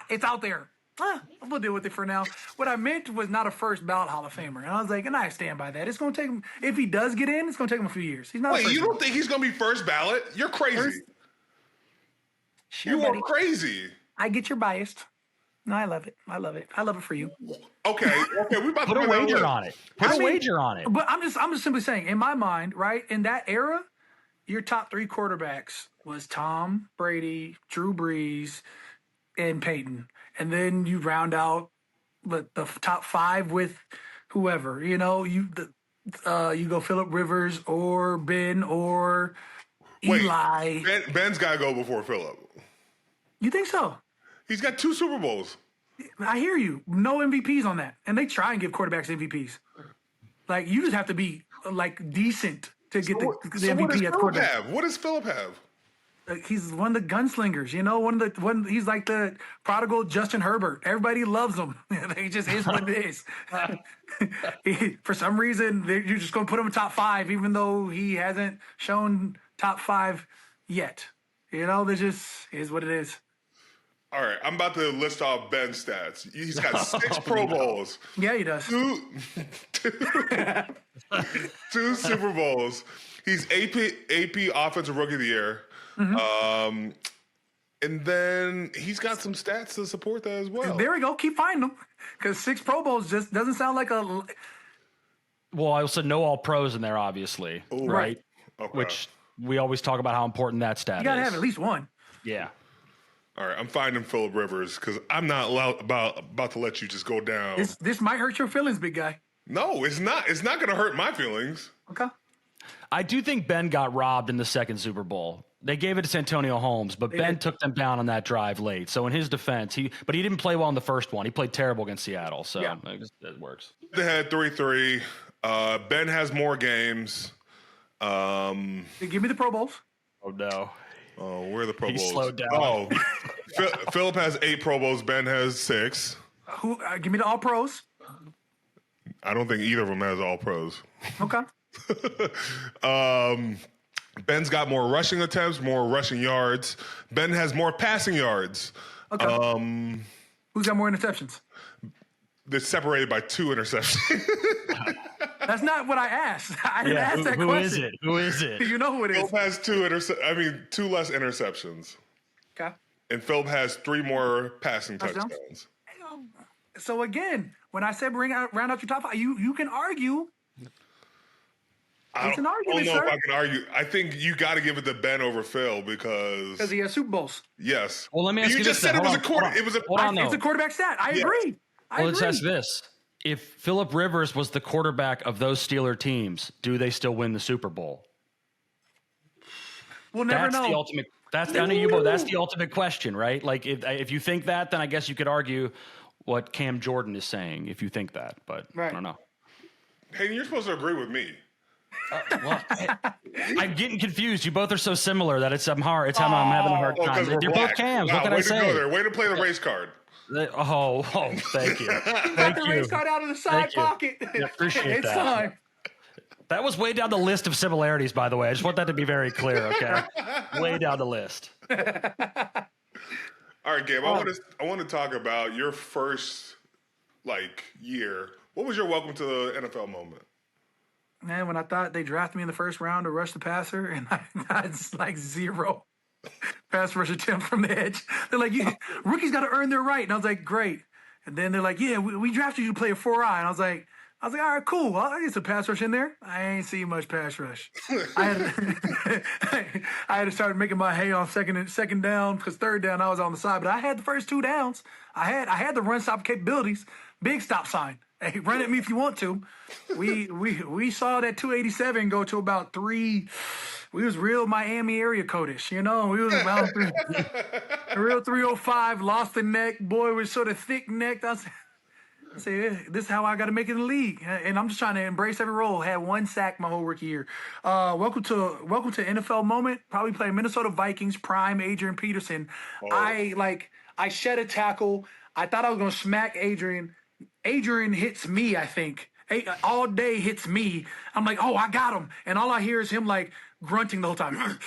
it's out there. I'm gonna deal with it for now. What I meant was not a first ballot Hall of Famer, and I was like, and I stand by that. It's gonna take him, if he does get in, it's gonna take him a few years. He's not. Wait, you don't think he's gonna be first ballot? You're crazy. Sure, you buddy. are crazy. I get you're biased. No, I love it. I love it for you. Okay, we about to Put a wager on it. Put a wager on it. But I'm just simply saying, in my mind, right, in that era, your top 3 quarterbacks was Tom Brady, Drew Brees, and Peyton. And then you round out the top 5 with whoever. You know, you go Phillip Rivers or Ben or Eli. Ben's got to go before Phillip. You think so? He's got 2 Super Bowls. I hear you. No MVPs on that. And they try and give quarterbacks MVPs. Like, you just have to be, like, decent to get the MVP at quarterback. What does Phillip have? He's one of the gunslingers, you know. He's like the prodigal Justin Herbert. Everybody loves him. He just is what it is. For some reason, you're just going to put him in top 5, even though he hasn't shown top 5 yet. You know, that just is what it is. All right, I'm about to list off Ben's stats. He's got 6 Pro Bowls. Yeah, he does. 2 Super Bowls. He's AP Offensive Rookie of the Year. And then he's got some stats to support that as well. There we go. Keep finding them, because 6 Pro Bowls just doesn't sound like a. Well, I also know all pros in there, obviously, right? Okay. Which we always talk about how important that stat is. You gotta have at least one. Yeah. All right, I'm finding Phillip Rivers because I'm not about to let you just go down. This might hurt your feelings, big guy. No, it's not. It's not going to hurt my feelings. Okay. I do think Ben got robbed in the second Super Bowl. They gave it to Santonio Holmes, but Ben took them down on that drive late. So in his defense, he didn't play well in the first one. He played terrible against Seattle. So it works. They had 3-3. Ben has more games. Give me the Pro Bowls. Oh, no. Oh, where are the Pro Bowls? He slowed down. Oh, Phillip has 8 Pro Bowls. Ben has 6. Give me the All Pros. I don't think either of them has All Pros. Okay. Ben's got more rushing attempts, more rushing yards. Ben has more passing yards. Okay. Who's got more interceptions? They're separated by 2 interceptions. That's not what I asked. I didn't ask that question. Who is it? You know who it is. Phillip has 2 less interceptions. Okay. And Phillip has 3 more passing touchdowns. So again, when I said round out your top 5, you can argue. It's an argument, I don't know sir. if I can argue. I think you got to give it to Ben over Phil because he has Super Bowls. Yes. Well, let me ask you You this. just said it was a quarter. It's a quarterback stat. I agree. Let's ask this. If Phillip Rivers was the quarterback of those Steeler teams, do they still win the Super Bowl? We'll never know. That's the ultimate question, right? Like if you think that, then I guess you could argue what Cam Jordan is saying if you think that, but I don't know. Hayden, you're supposed to agree with me. I'm getting confused. You both are so similar that I'm having a hard time. You're both Cams. What can I say? Way to play the race card. Oh, thank you. Got the race card out of the side pocket. Yeah, appreciate it's that. time. That was way down the list of similarities, by the way. I just want that to be very clear, okay? Way down the list. All right, Gabe. I want to talk about your first year. What was your welcome to the NFL moment? Man, when I thought they drafted me in the first round to rush the passer, and I got 0 pass rush attempt from the edge. They're like, rookies got to earn their right. And I was like, great. And then they're like, yeah, we drafted you to play a 4-eye. And I was like, I was like, all right, cool. I get some pass rush in there. I ain't seen much pass rush. I had to start making my hay on second down because third down I was on the side. But I had the first 2 downs. I had the run stop capabilities. Big stop sign. Hey, run at me if you want to. We saw that 287 go to about 3. We was real Miami area codish, you know. We was about real 305. Lost the neck. Boy was sort of thick necked. I said, this is how I got to make it in the league, and I'm just trying to embrace every role. Had 1 sack my whole rookie year. Welcome to NFL moment. Probably playing Minnesota Vikings prime Adrian Peterson. Oh. I shed a tackle. I thought I was gonna smack Adrian. Adrian hits me. I think all day hits me. I'm like, oh, I got him, and all I hear is him like grunting the whole time,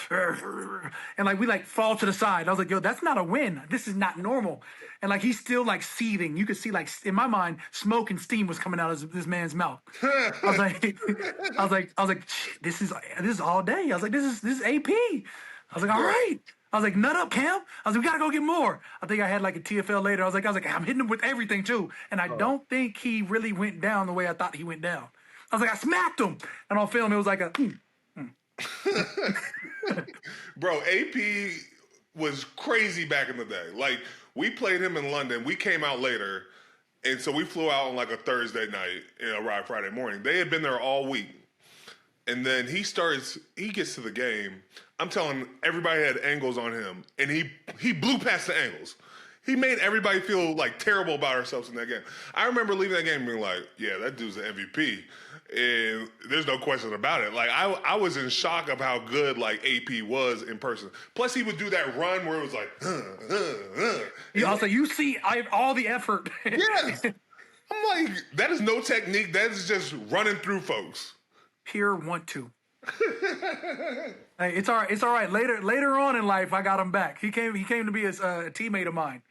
and like we like fall to the side. I was like, yo, that's not a win. This is not normal. And like he's still like seething. You could see like in my mind, smoke and steam was coming out of this man's mouth. I was like, this is all day. I was like, this is AP. I was like, all right. I was like, nut up, Cam. I was like, we gotta go get more. I think I had like a TFL later. I was like, I'm hitting him with everything too. And I don't think he really went down the way I thought he went down. I was like, I smacked him. And on film, it was like a. Bro, AP was crazy back in the day. Like, we played him in London. We came out later, and so we flew out on like a Thursday night and arrived Friday morning. They had been there all week. And then he gets to the game. I'm telling everybody had angles on him, and he blew past the angles. He made everybody feel like terrible about ourselves in that game. I remember leaving that game and being like, yeah, that dude's an MVP. And there's no question about it. Like, I was in shock of how good, like, AP was in person. Plus, he would do that run where it was like, I was like, you see, I have all the effort. Yes. I'm like, that is no technique. That is just running through folks. Pure want to. Hey, it's all right. It's all right. Later on in life, I got him back. He came to be a teammate of mine.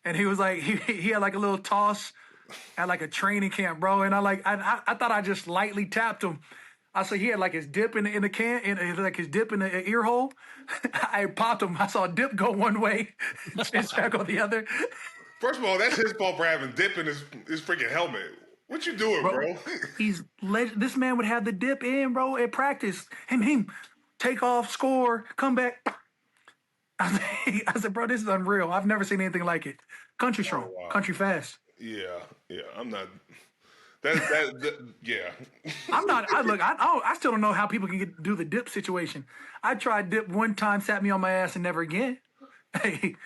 And he was like, he had like a little toss at like a training camp, bro. And I thought I just lightly tapped him. I said he had like his dip in the can, and like his dip in the ear hole. I popped him. I saw a dip go one way, his track go the other. First of all, that's his fault for having dip in his freaking helmet. What you doing, bro? This man would have the dip in, bro, at practice. Him, take off, score, come back. I said, bro, this is unreal. I've never seen anything like it. Country strong, wow. Country fast. Yeah, I'm not. Yeah. I'm not. I still don't know how people can do the dip situation. I tried dip one time, sat me on my ass, and never again. Hey,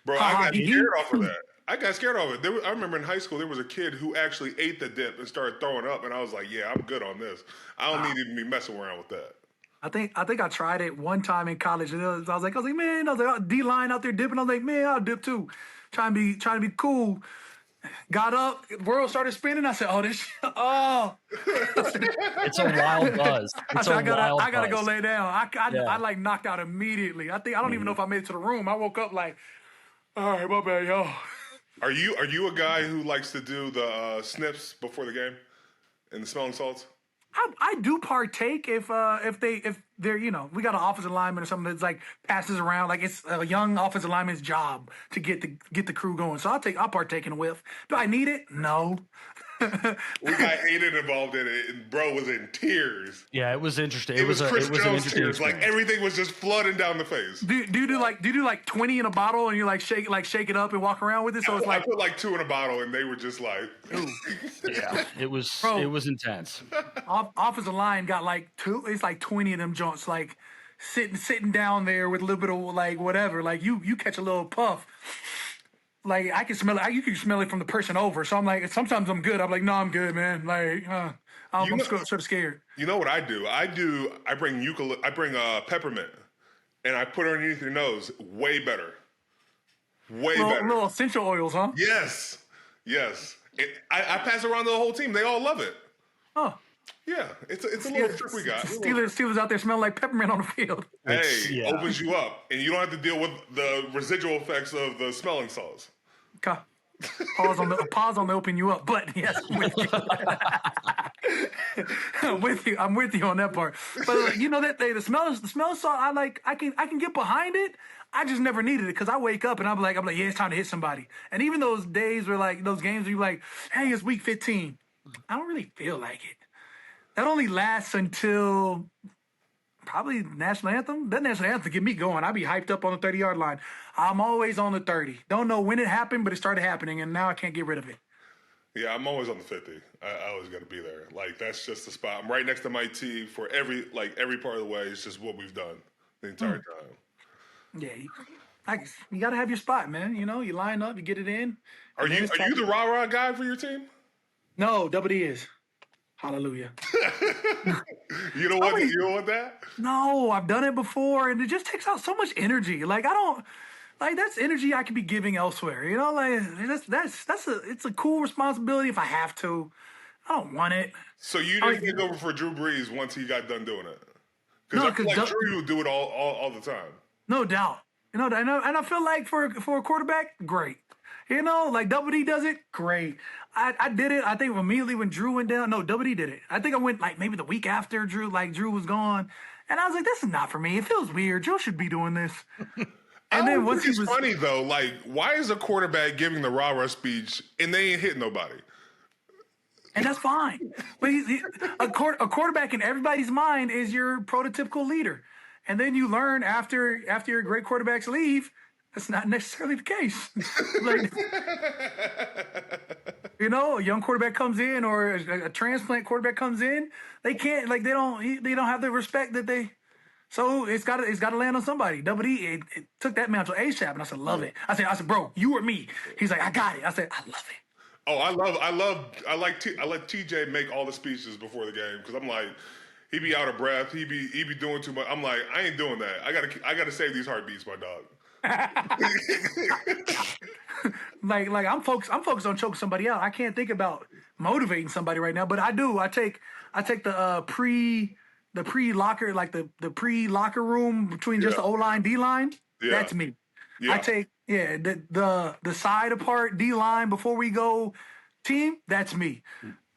bro, I got scared off of that. I got scared of it. I remember in high school there was a kid who actually ate the dip and started throwing up, and I was like, "Yeah, I'm good on this. I don't need to even be messing around with that." I think I tried it one time in college, and I was like, man, D-line out there dipping. I was like, man, I'll dip too. Trying to be cool. Got up, the world started spinning. I said, it's a wild buzz. I gotta go lay down. I like knocked out immediately. I don't even know if I made it to the room. I woke up like, all right, my bad, y'all. Are you a guy who likes to do the sniffs before the game and the smelling salts? I do partake if they're, you know, we got an offensive lineman or something that's like passes around, like it's a young offensive lineman's job to get the crew going. So I'll partake in a whiff. Do I need it? No. We got Hayden involved in it, and bro was in tears. Yeah, it was interesting. It was Chris Jones tears. Like everything was just flooding down the face. Do you do like 20 in a bottle and you like shake it up and walk around with it? So it's like I put like 2 in a bottle and they were just like, ooh. Yeah, it was intense. Offensive line got like 2. It's like 20 of them joints, like sitting down there with a little bit of like whatever. Like you catch a little puff. Like I can smell it. You can smell it from the person over. So I'm like, sometimes I'm good. I'm like, no, I'm good, man. Like, I'm sort of scared. You know what I do? I bring peppermint, and I put it underneath your nose. Way better. Better. Little essential oils, huh? Yes. I pass it around to the whole team. They all love it. Oh. Yeah, it's a little trick we got. Steelers out there smell like peppermint on the field. Hey, opens you up, and you don't have to deal with the residual effects of the smelling salts. Okay. Pause on the open you up, but yes, I'm with you. I'm with you on that part. But you know that the smell of salt, I can get behind it. I just never needed it because I wake up and I'm like, yeah, it's time to hit somebody. And even those days where like those games where you're like, hey, it's week 15. I don't really feel like it. That only lasts until probably national anthem. That national anthem get me going. I be hyped up on the 30-yard line. I'm always on the 30. Don't know when it happened, but it started happening, and now I can't get rid of it. Yeah, I'm always on the 50. I always got to be there. Like, that's just the spot. I'm right next to my tee for every part of the way. It's just what we've done the entire time. Yeah, you got to have your spot, man. You know, you line up, you get it in. Are you the rah-rah guy for your team? No, Double D is. Hallelujah. You don't want that? No, I've done it before, and it just takes out so much energy. Like, I don't. Like, that's energy I could be giving elsewhere. You know, like it's a cool responsibility if I have to. I don't want it. So you didn't take over for Drew Brees once he got done doing it? Because I feel like Drew would do it all the time. No doubt. You know, and I feel like for a quarterback, great. You know, like Double D does it, great. I did it, I think, immediately when Drew went down. No, Double D did it. I think I went, like, maybe the week after Drew was gone. And I was like, this is not for me. It feels weird. Joe should be doing this. And then once it's funny, though. Like, why is a quarterback giving the rah-rah speech and they ain't hitting nobody? And that's fine. But a quarterback in everybody's mind is your prototypical leader. And then you learn after your great quarterbacks leave, that's not necessarily the case. Like, you know, a young quarterback comes in or a transplant quarterback comes in, they can't, like, they don't have the respect that they. So it's got to land on somebody. Double D it took that mantle ASAP, and I said, love it. I said, bro, you or me? He's like, I got it. I said, I love it. Oh, I let TJ make all the speeches before the game because I'm like, he be out of breath, he be doing too much. I'm like, I ain't doing that. I gotta save these heartbeats, my dog. like I'm focused on choking somebody out. I can't think about motivating somebody right now, but I do. I take the pre locker, like the pre locker room between just the O line, D line. Yeah. That's me. Yeah. I take the side apart D line before we go team. That's me.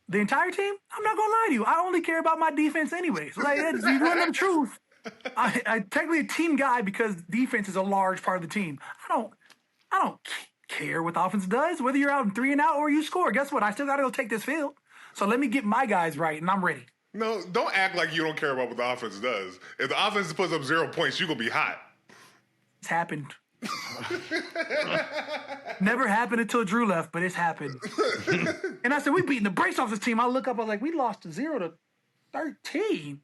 The entire team. I'm not gonna lie to you. I only care about my defense anyways. Like, you know the truth. I technically a team guy because defense is a large part of the team. I don't care what the offense does, whether you're out in 3 and out or you score. Guess what? I still got to go take this field. So let me get my guys right, and I'm ready. No, don't act like you don't care about what the offense does. If the offense puts up 0 points, you're going to be hot. It's happened. Never happened until Drew left, but it's happened. And I said, we beating the brakes off this team. I look up, I was like, we lost 0-13.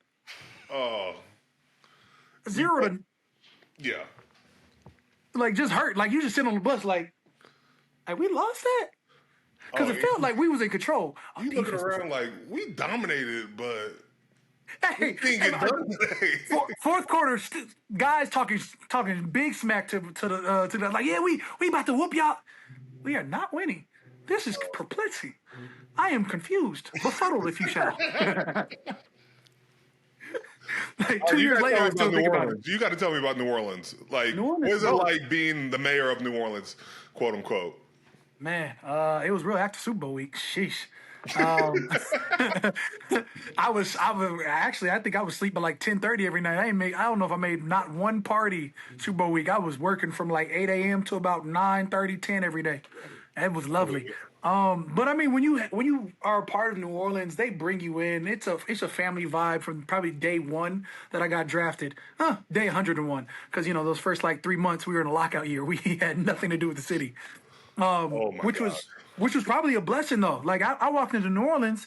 Oh. 0 to. Yeah. Like, just hurt. Like, you just sit on the bus like we lost that? Because it felt like we was in control. You looking around like, we dominated, but hey, we didn't get done today. Fourth quarter, guys talking big smack to the like, yeah, we about to whoop y'all. We are not winning. This is perplexing. I am confused, befuddled, if you shall. Like 2 years later, I still think about it. You got to tell me about New Orleans. Like, what is it like being the mayor of New Orleans, quote unquote? Man, it was real after Super Bowl week. Sheesh. I think I was sleeping like 10:30 every night. I don't know if I made not one party Super Bowl week. I was working from like 8 a.m. to about 9:30, 10 every day. It was lovely. But I mean, when you are a part of New Orleans, they bring you in. It's a family vibe from probably day one that I got drafted. Day 101, because those first like 3 months we were in a lockout year. We had nothing to do with the city, which was probably a blessing though. Like I walked into New Orleans,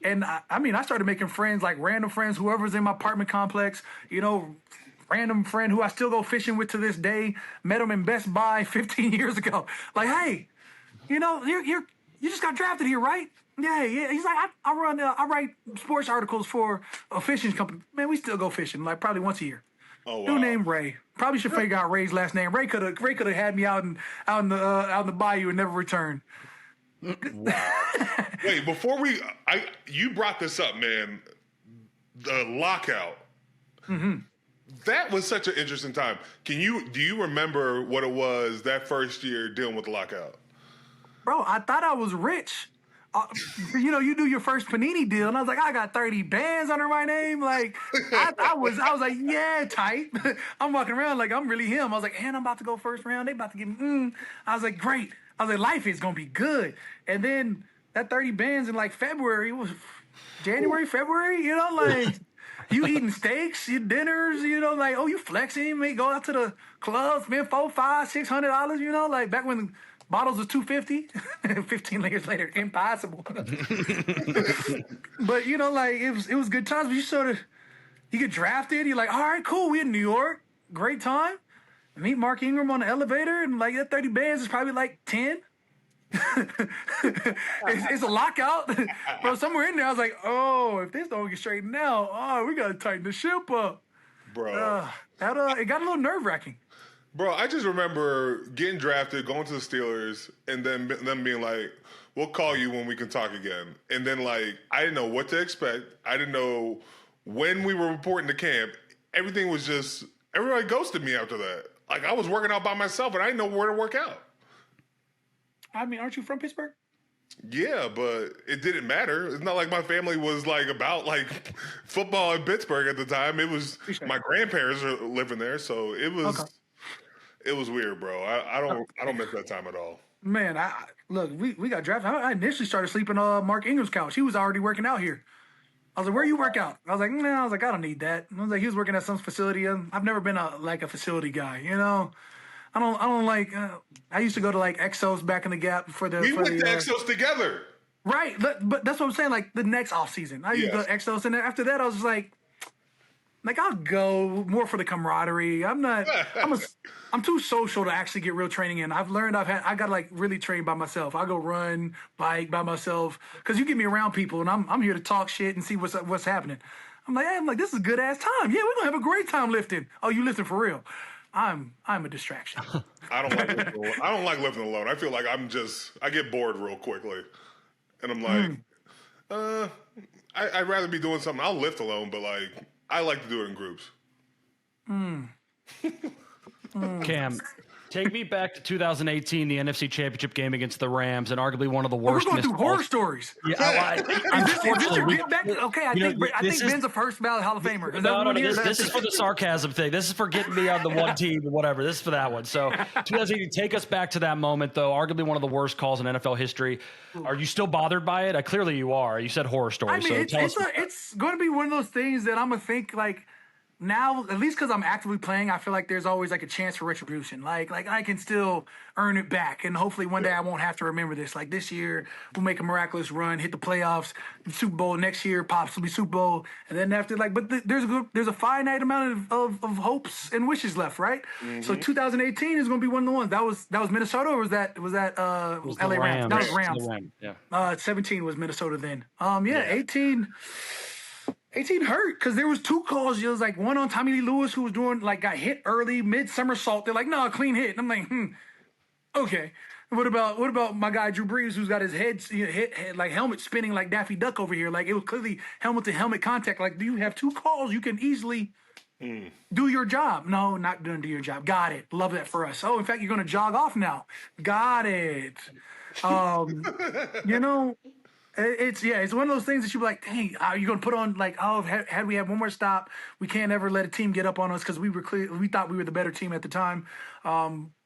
and I started making friends, like random friends, whoever's in my apartment complex. Random friend who I still go fishing with to this day. Met him in Best Buy 15 years ago. Like, hey, you just got drafted here, right? Yeah. He's like, I write sports articles for a fishing company. Man, we still go fishing, like probably once a year. Oh, wow. New name Ray. Probably should figure out Ray's last name. Ray could have had me out in the bayou and never returned. Wow. Wait, before you brought this up, man. The lockout. Mm-hmm. That was such an interesting time. Do you remember what it was that first year dealing with the lockout? Bro, I thought I was rich. You do your first Panini deal, and I was like, I got 30 bands under my name. Like, I was like, yeah, tight. I'm walking around like I'm really him. I was like, and I'm about to go first round. They about to give me. I was like, great. I was like, life is gonna be good. And then that 30 bands in like February. It was January, February, you know, like you eating steaks, your dinners, you know, like, oh, you flexing, you may go out to the club, spend $400, $500, $600, you know, like back when bottles was $250, 15 years later, impossible. But you know, like it was good times. But you get drafted, you're like, all right, cool, we in New York, great time. Meet Mark Ingram on the elevator, and like that 30 bands is probably like 10. It's a lockout, bro. Somewhere in there, I was like, "Oh, if this don't get straightened out, we gotta tighten the ship up, bro." It got a little nerve wracking, bro. I just remember getting drafted, going to the Steelers, and then them being like, "We'll call you when we can talk again." And then like, I didn't know what to expect. I didn't know when we were reporting to camp. Everything was just everybody ghosted me after that. Like I was working out by myself, and I didn't know where to work out. I mean, aren't you from Pittsburgh? Yeah, but it didn't matter. It's not like my family was like about like football in Pittsburgh at the time. It was my grandparents are living there, so it was weird, bro. I don't miss that time at all. Man, look, we got drafted. I initially started sleeping on Mark Ingram's couch. He was already working out here. I was like, "Where you work out?" I was like, "No." I was like, "I don't need that." I was like, he was working at some facility. I've never been a facility guy, you know. I don't like. I used to go to like Exos back in the Gap for the. We went to Exos together. Right, but that's what I'm saying. Like the next off season, I used to go to Exos, and then after that, I was just like I'll go more for the camaraderie. I'm too social to actually get real training in. I've learned I got to like really train by myself. I go run, bike by myself because you get me around people, and I'm here to talk shit and see what's happening. I'm like, this is a good ass time. Yeah, we're gonna have a great time lifting. Oh, you lifting for real? I'm a distraction. I don't like lifting alone. I feel like I get bored real quickly, and I'm like, I'd rather be doing something. I'll lift alone, but like I like to do it in groups. Cam, take me back to 2018, the NFC Championship game against the Rams, and arguably one of the worst. We're going through horror stories. Yeah, okay, I think Ben's a first ballot Hall of Famer. This is for the sarcasm thing. This is for getting me on the one team or whatever. This is for that one. So 2018, take us back to that moment, though. Arguably one of the worst calls in NFL history. Are you still bothered by it? Clearly you are. You said horror stories. I mean, it's going to be one of those things that I'm going to think like, now, at least because I'm actively playing, I feel like there's always like a chance for retribution. Like I can still earn it back, and hopefully one day I won't have to remember this. Like this year, we'll make a miraculous run, hit the playoffs, Super Bowl next year, pops will be Super Bowl, and then after there's a finite amount of hopes and wishes left, right? Mm-hmm. So 2018 is going to be one of the ones. That was Minnesota, or was that LA Rams? That was Rams. Yeah. 17 was Minnesota then. 18 hurt because there was two calls. It was like one on Tommy Lee Lewis who was got hit early, mid somersault. They're like, no, clean hit. And I'm like, okay. What about my guy Drew Brees who's got his head like helmet spinning like Daffy Duck over here? Like it was clearly helmet to helmet contact. Like, do you have two calls? You can easily do your job. No, not gonna do your job. Got it. Love that for us. Oh, in fact, you're gonna jog off now. Got it. You know. It's one of those things that you be like, dang, are you going to put on like, oh, had we had one more stop, we can't ever let a team get up on us because we thought we were the better team at the time.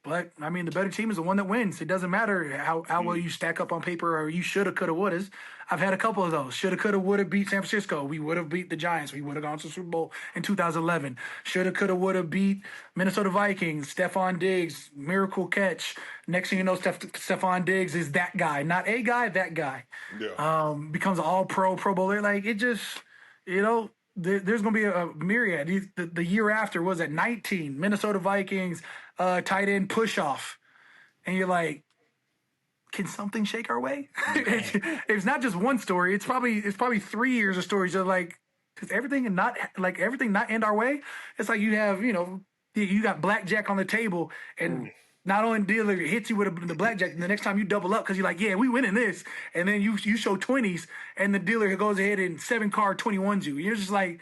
But I mean, the better team is the one that wins. It doesn't matter how well you stack up on paper or you shoulda, coulda, wouldas. I've had a couple of those. Shoulda, coulda, woulda beat San Francisco. We would have beat the Giants. We would have gone to the Super Bowl in 2011. Shoulda, coulda, woulda beat Minnesota Vikings. Stephon Diggs, miracle catch. Next thing you know, Stephon Diggs is that guy. Not a guy, that guy. Yeah. Becomes an all-pro, Pro Bowler. Like, it just, you know, there's going to be a myriad. The year after was at 19, Minnesota Vikings, tight end push-off. And you're like, can something shake our way? It's not just one story. It's probably 3 years of stories of like, does everything not end our way? It's like you have, you know, you got blackjack on the table and not only dealer hits you with the blackjack, and the next time you double up because you're like, yeah, we winning this, and then you show 20s, and the dealer goes ahead and 7-card 21s you. You're just like,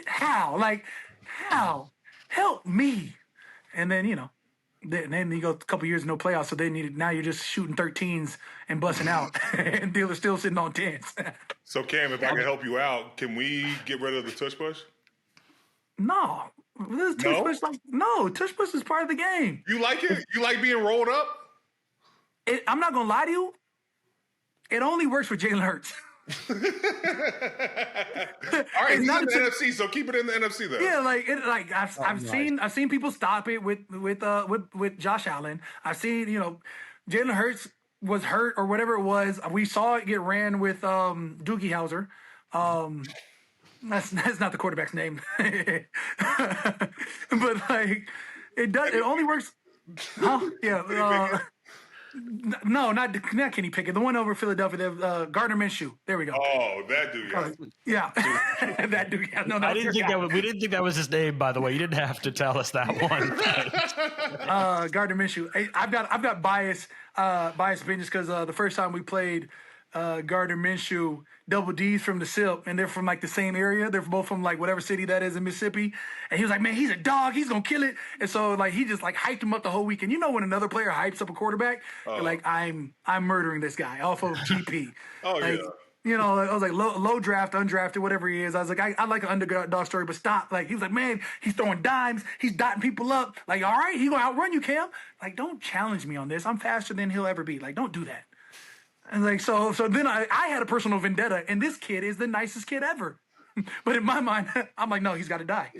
how? Like, how? Help me. And then, you know, then you go a couple years no playoffs, so now you're just shooting 13s and busting out, and dealer's still sitting on 10s. So, Cam, if I can help you out, can we get rid of the tush push? No. Tush push is part of the game. You like it? You like being rolled up? I'm not going to lie to you. it only works for Jalen Hurts. All right, he's in the NFC, so keep it in the NFC though. Yeah, I've seen people stop it with Josh Allen. I've seen Jalen Hurts was hurt or whatever it was. We saw it get ran with Doogie Howser. That's not the quarterback's name, but like it only works. Huh? Yeah. No, not Kenny Pickett. The one over Philadelphia, Gardner Minshew. There we go. Oh, that dude. Yeah, that dude. Yeah, no, we didn't think that was his name, by the way. You didn't have to tell us that one. Gardner Minshew. I've got bias opinions because the first time we played Gardner Minshew, double D's from the SIP, and they're from like the same area. They're both from like whatever city that is in Mississippi. And he was like, man, he's a dog. He's gonna kill it. And so like he just like hyped him up the whole weekend. You know when another player hypes up a quarterback, you're like I'm murdering this guy off of GP. Yeah. I was like low draft, undrafted, whatever he is. I was like, I like an underdog story, but stop. Like he was like, man, he's throwing dimes, he's dotting people up. Like, all right, he's gonna outrun you, Cam. Like, don't challenge me on this. I'm faster than he'll ever be. Like, don't do that. And like so then I had a personal vendetta, and this kid is the nicest kid ever. But in my mind, I'm like, no, he's got to die.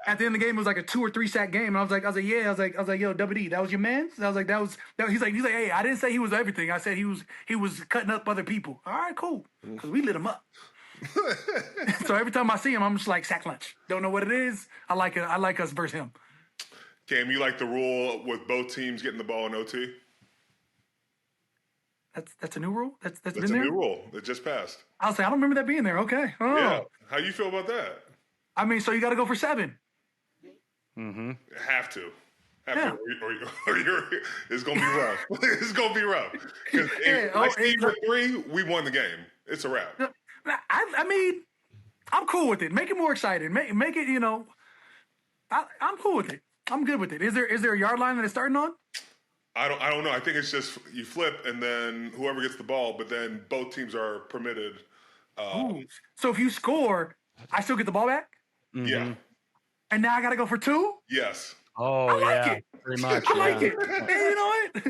At the end of the game, it was like a 2 or 3 sack game, and I was like, yeah, I was like, yo, Double D, that was your man. I was like, that was. He's like, hey, I didn't say he was everything. I said he was cutting up other people. All right, cool, because we lit him up. So every time I see him, I'm just like sack lunch. Don't know what it is. I like us versus him. Cam, you like the rule with both teams getting the ball in OT? That's a new rule. That's been a there? new rule that just passed. I'll say I don't remember that being there. Okay. Oh. Yeah. How you feel about that? I mean, so you got to go for 7. Mm-hmm. Have to. Or it's gonna be rough. It's gonna be rough. Because for 3, we won the game. It's a wrap. I mean, I'm cool with it. Make it more exciting. Make it. I'm cool with it. I'm good with it. Is there a yard line that it's starting on? I don't know. I think it's just you flip and then whoever gets the ball, but then both teams are permitted. So if you score, I still get the ball back? Mm-hmm. Yeah. And now I got to go for 2? Yes. Oh, I like yeah. it. Pretty much. I like it. And you know what?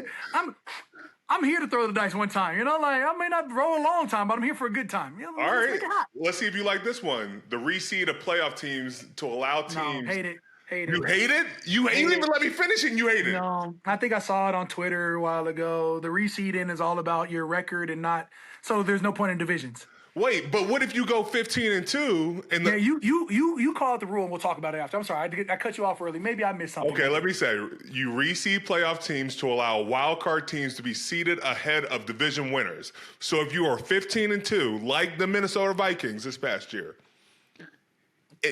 I'm here to throw the dice one time. Like I may not roll a long time, but I'm here for a good time. All right. Let's see if you like this one. The reseed of playoff teams to allow teams. No, hate it. You hate it? You didn't even let me finish it and you hate it. No, I think I saw it on Twitter a while ago. The reseeding is all about your record and not – so there's no point in divisions. Wait, but what if you go 15-2? Yeah, you call out the rule and we'll talk about it after. I'm sorry, I cut you off early. Maybe I missed something. Okay, let me say, you reseed playoff teams to allow wild card teams to be seeded ahead of division winners. So if you are 15-2, like the Minnesota Vikings this past year,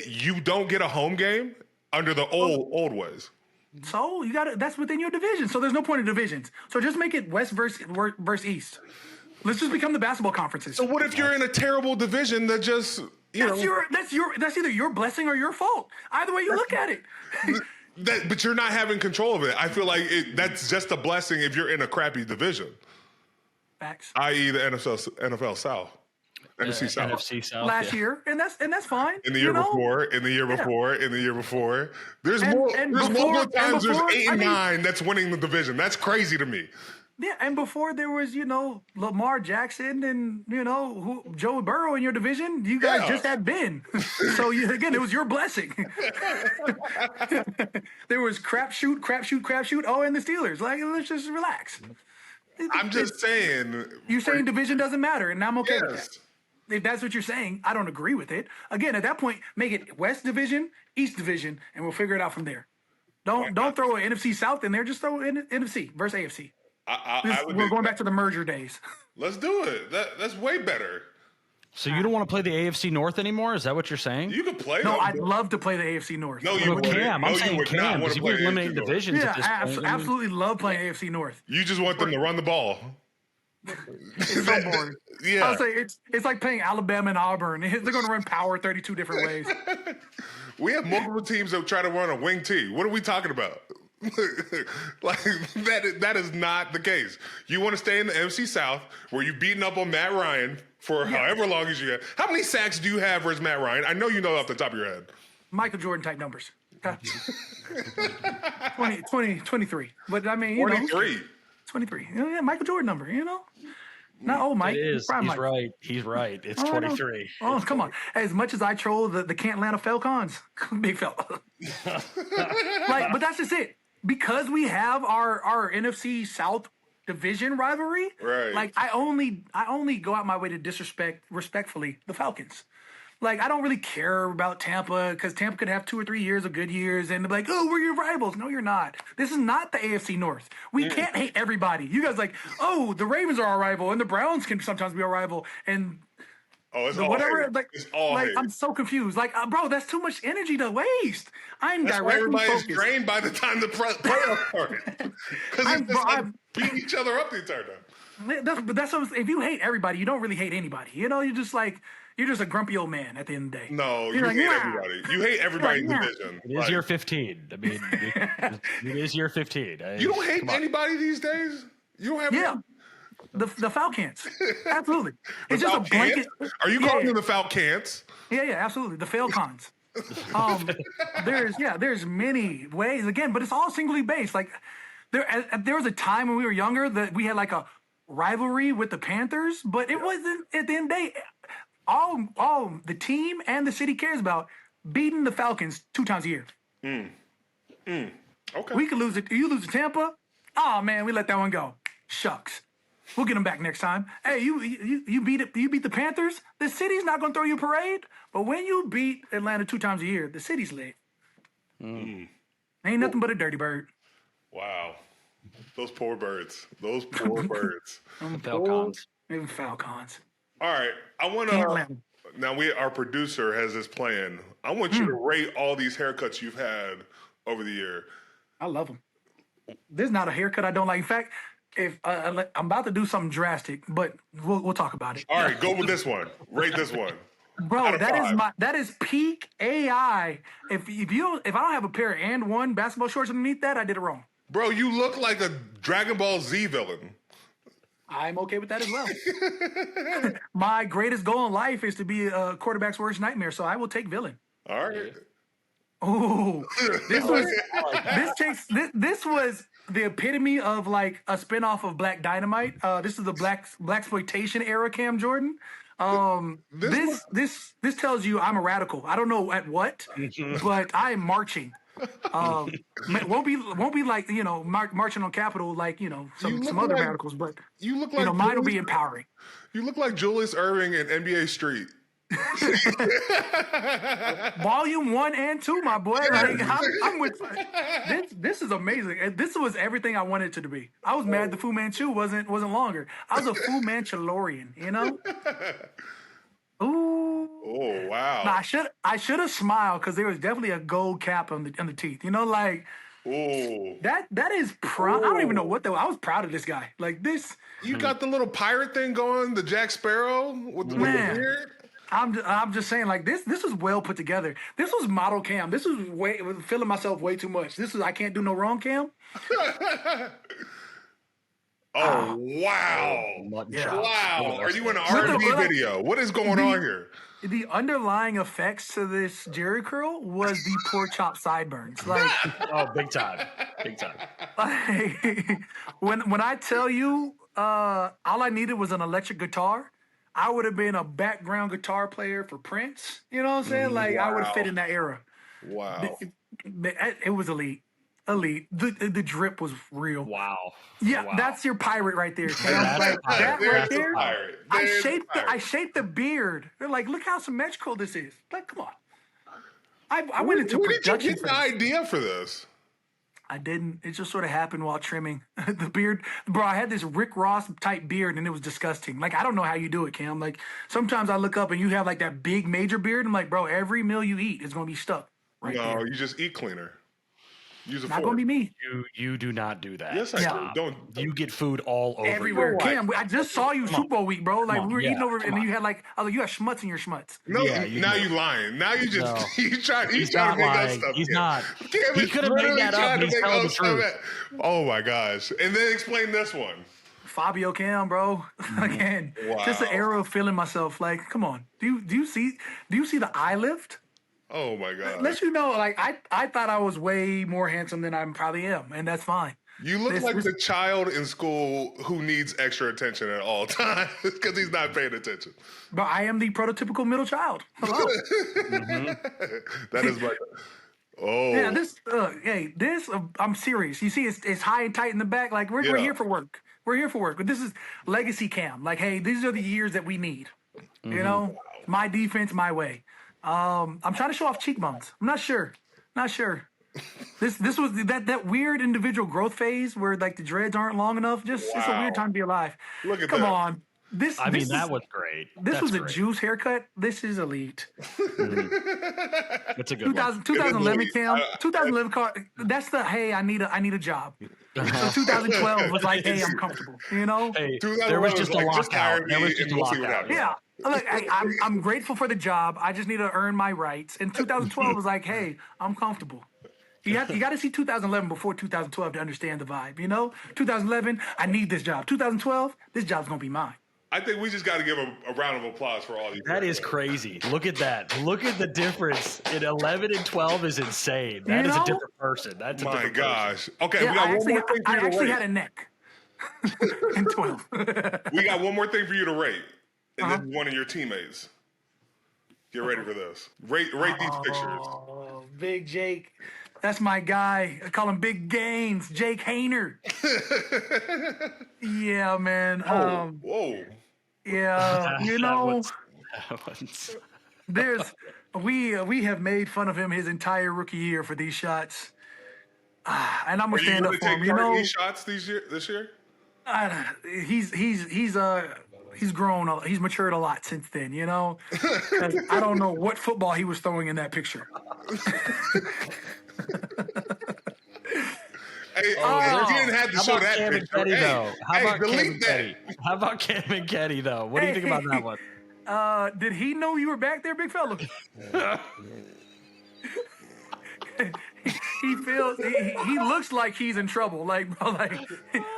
you don't get a home game under the old ways. So you got that's within your division. So there's no point in divisions. So just make it West versus East. Let's just become the basketball conferences. So what if you're in a terrible division that just that's either your blessing or your fault. Either way you look at it. But you're not having control of it. I feel like that's just a blessing if you're in a crappy division. Facts. I.e. the NFL South. NFC South last year, and that's fine. In the year before. There's multiple times there's 8 and 9 that's winning the division. That's crazy to me. Yeah, and before there was, Lamar Jackson and, Joe Burrow in your division, you guys just had Ben. So, again, it was your blessing. There was crapshoot. Oh, and the Steelers. Like, let's just relax. I'm just saying. You're saying division doesn't matter, and I'm okay with that. If that's what you're saying, I don't agree with it. Again, at that point, make it West Division, East Division, and we'll figure it out from there. Don't throw an NFC South in there. Just throw NFC versus AFC. We're going back to the merger days. Let's do it. That's way better. So you don't want to play the AFC North anymore? Is that what you're saying? You can play. No, I'd love to play the AFC North. No, you wouldn't. Cam. I'm saying Cam. Because you're eliminating divisions. Yeah, I absolutely love playing AFC North. You just want them to run the ball. It's so boring. Yeah. I'll say it's like playing Alabama and Auburn. They're going to run power 32 different ways. We have multiple teams that try to run a wing T. What are we talking about? Like that is not the case. You want to stay in the NFC South where you've beaten up on Matt Ryan for however long as you have. How many sacks do you have versus Matt Ryan? I know you know off the top of your head. Michael Jordan type numbers. 23. But I mean, 43. 23. Yeah, Michael Jordan number, Not old Mike. It is. Prime He's Mike. right. He's right. It's 23. Oh, come on. As much as I troll the Can't Atlanta Falcons, big fella. But that's just it. Because we have our NFC South division rivalry, right? Like I only go out my way to disrespect respectfully the Falcons. Like I don't really care about Tampa because Tampa could have 2 or 3 years of good years and they're like, oh, we're your rivals. No, you're not. This is not the AFC North. We can't hate everybody. You guys like, oh, the Ravens are our rival and the Browns can sometimes be our rival and it's all whatever. hate. Like, it's all hate. I'm so confused. Like, bro, that's too much energy to waste. I'm That's why directly everybody's focused. drained by the time the playoffs start because it's just like beating each other up the entire time. That's what, if you hate everybody, you don't really hate anybody. You're just like you're just a grumpy old man at the end of the day. No, you're you like, hate everybody. You hate everybody in the division. It is year 15. I mean, it is year 15. You don't hate anybody these days? You don't have any? The Falcons. Absolutely. It's just a blanket. Are you calling them the Falcons? Yeah, absolutely. The Falcons. There's many ways again, but it's all singly based. Like there was a time when we were younger that we had like a rivalry with the Panthers, but it wasn't at the end of the day. All the team and the city cares about beating the Falcons 2 times a year. Okay. We could lose it. You lose to Tampa. Oh man, we let that one go. Shucks. We'll get them back next time. Hey, you beat it. You beat the Panthers. The city's not going to throw you a parade. But when you beat Atlanta 2 times a year, the city's lit. Ain't nothing but a dirty bird. Wow, those poor birds. Those poor birds. Falcons. Even Falcons. All right, I want to. Now our producer has this plan. I want you to rate all these haircuts you've had over the year. I love them. There's not a haircut I don't like. In fact, if I'm about to do something drastic, but we'll talk about it. All right, go with this one. Rate this one, bro. That is peak AI. If I don't have a pair of and one basketball shorts underneath that, I did it wrong. Bro, you look like a Dragon Ball Z villain. I'm okay with that as well. My greatest goal in life is to be a quarterback's worst nightmare, so I will take villain. All right. Oh, this was the epitome of like a spinoff of Black Dynamite. This is the blaxploitation era Cam Jordan. This tells you I'm a radical. I don't know at what, but I am marching. Won't be like marching on Capitol like some other radicals, but you look like mine will be empowering. You look like Julius Erving in NBA Street. Volume 1 and 2, my boy. Like, I'm with this is amazing. And this was everything I wanted it to be. I was mad the Fu Manchu wasn't longer. I was a Fu Manchurian, Ooh. Oh wow. Nah, I should have smiled because there was definitely a gold cap on the teeth. Like ooh. That is proud. I don't even know what I was proud of this guy. Like this. You got the little pirate thing going, the Jack Sparrow with the beard. I'm just saying, like this was well put together. This was model Cam. This was feeling myself way too much. This is I can't do no wrong Cam. Oh wow! Yeah. Wow! Are you in an R&B video? What is going on here? The underlying effects to this Jerry curl was the pork chop sideburns. Like, big time. Like, when I tell you, all I needed was an electric guitar. I would have been a background guitar player for Prince. You know what I'm saying? Like I would have fit in that era. Wow! It was elite. The drip was real. Wow. Yeah, wow. That's your pirate right there, Cam. Like, that right there. I shaped the beard. They're like, look how symmetrical this is. Like, come on. I went into production. Where did you get the idea for this? I didn't. It just sort of happened while trimming the beard. Bro, I had this Rick Ross type beard and it was disgusting. Like, I don't know how you do it, Cam. Like, sometimes I look up and you have like that big major beard. I'm like, bro, every meal you eat is going to be stuck right there. You just eat cleaner. Use a Not fork. going to be me. You do not do that. Yes, I do. Don't. You get food all over everywhere. you. Cam, I just saw you Super Bowl week, bro. Like we were eating over, and then you had like, I was like, you have schmutz in your schmutz. No, now you lying. Now you just he's trying to make up stuff. He's not. Cam He could have made that up. He's telling the truth. Oh my gosh! And then explain this one. Fabio Cam, bro. Again, just the era of feeling myself. Like, come on. Do you see the eye lift? Oh my god! Let you know, like I thought I was way more handsome than I probably am, and that's fine. You look like the child in school who needs extra attention at all times because he's not paying attention. But I am the prototypical middle child. Hello. That is my. Oh Yeah, I'm serious. You see, it's high and tight in the back. Like we're here for work. We're here for work. But this is legacy cam. Like, hey, these are the years that we need. You know, my defense, my way. I'm trying to show off cheekbones. I'm not sure. This was that weird individual growth phase where like the dreads aren't long enough. Just it's a weird time to be alive. Look at Come that. on. That was great. This was a juice haircut. This is elite. That's a good 2011 Cam. 2011 car. That's the hey. I need a job. So 2012 was like hey, I'm comfortable. You know. Hey, there was just a lockout. There was just a lockout. Yeah. Look, I'm grateful for the job. I just need to earn my rights. And 2012 was like, hey, I'm comfortable. You got to see 2011 before 2012 to understand the vibe. You know, 2011, I need this job. 2012, this job's gonna be mine. I think we just got to give a round of applause for all these. That is crazy. Look at that. Look at the difference in 11 and 12 is insane. That is a different person. That's a different gosh. Okay, yeah, we got one more thing for you to rate. I actually had a neck in 12. We got one more thing for you to rate, and this is one of your teammates. Get ready for this. Rate these pictures. Oh, Big Jake. That's my guy. I call him Big Gains, Jake Haener. Yeah, man. Whoa. Yeah, you know, we have made fun of him his entire rookie year for these shots, and I'm gonna stand up for him. You know, shots this year. He's grown. He's matured a lot since then. You know, I don't know what football he was throwing in that picture. Hey, you didn't have to show that picture. Kenny, though? How How about Cam and Kenny, though? What do you think about that one? Did he know you were back there, big fella? he looks like he's in trouble. Like, bro, like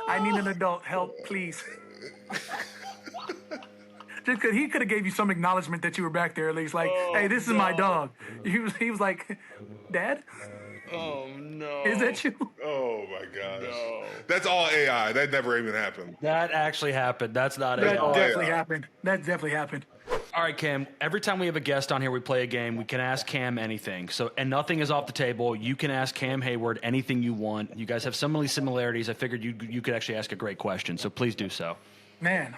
I need an adult help, please. Just because he could have gave you some acknowledgement that you were back there at least. Like, hey, this is my dog. He was like, Dad? Oh, no. Is that you? Oh, my gosh. No. That's all AI. That never even happened. That actually happened. That's not AI. That definitely happened. All right, Cam. Every time we have a guest on here, we play a game. We can ask Cam anything. And nothing is off the table. You can ask Cam Heyward anything you want. You guys have so many similarities. I figured you could actually ask a great question. So please do so. Man,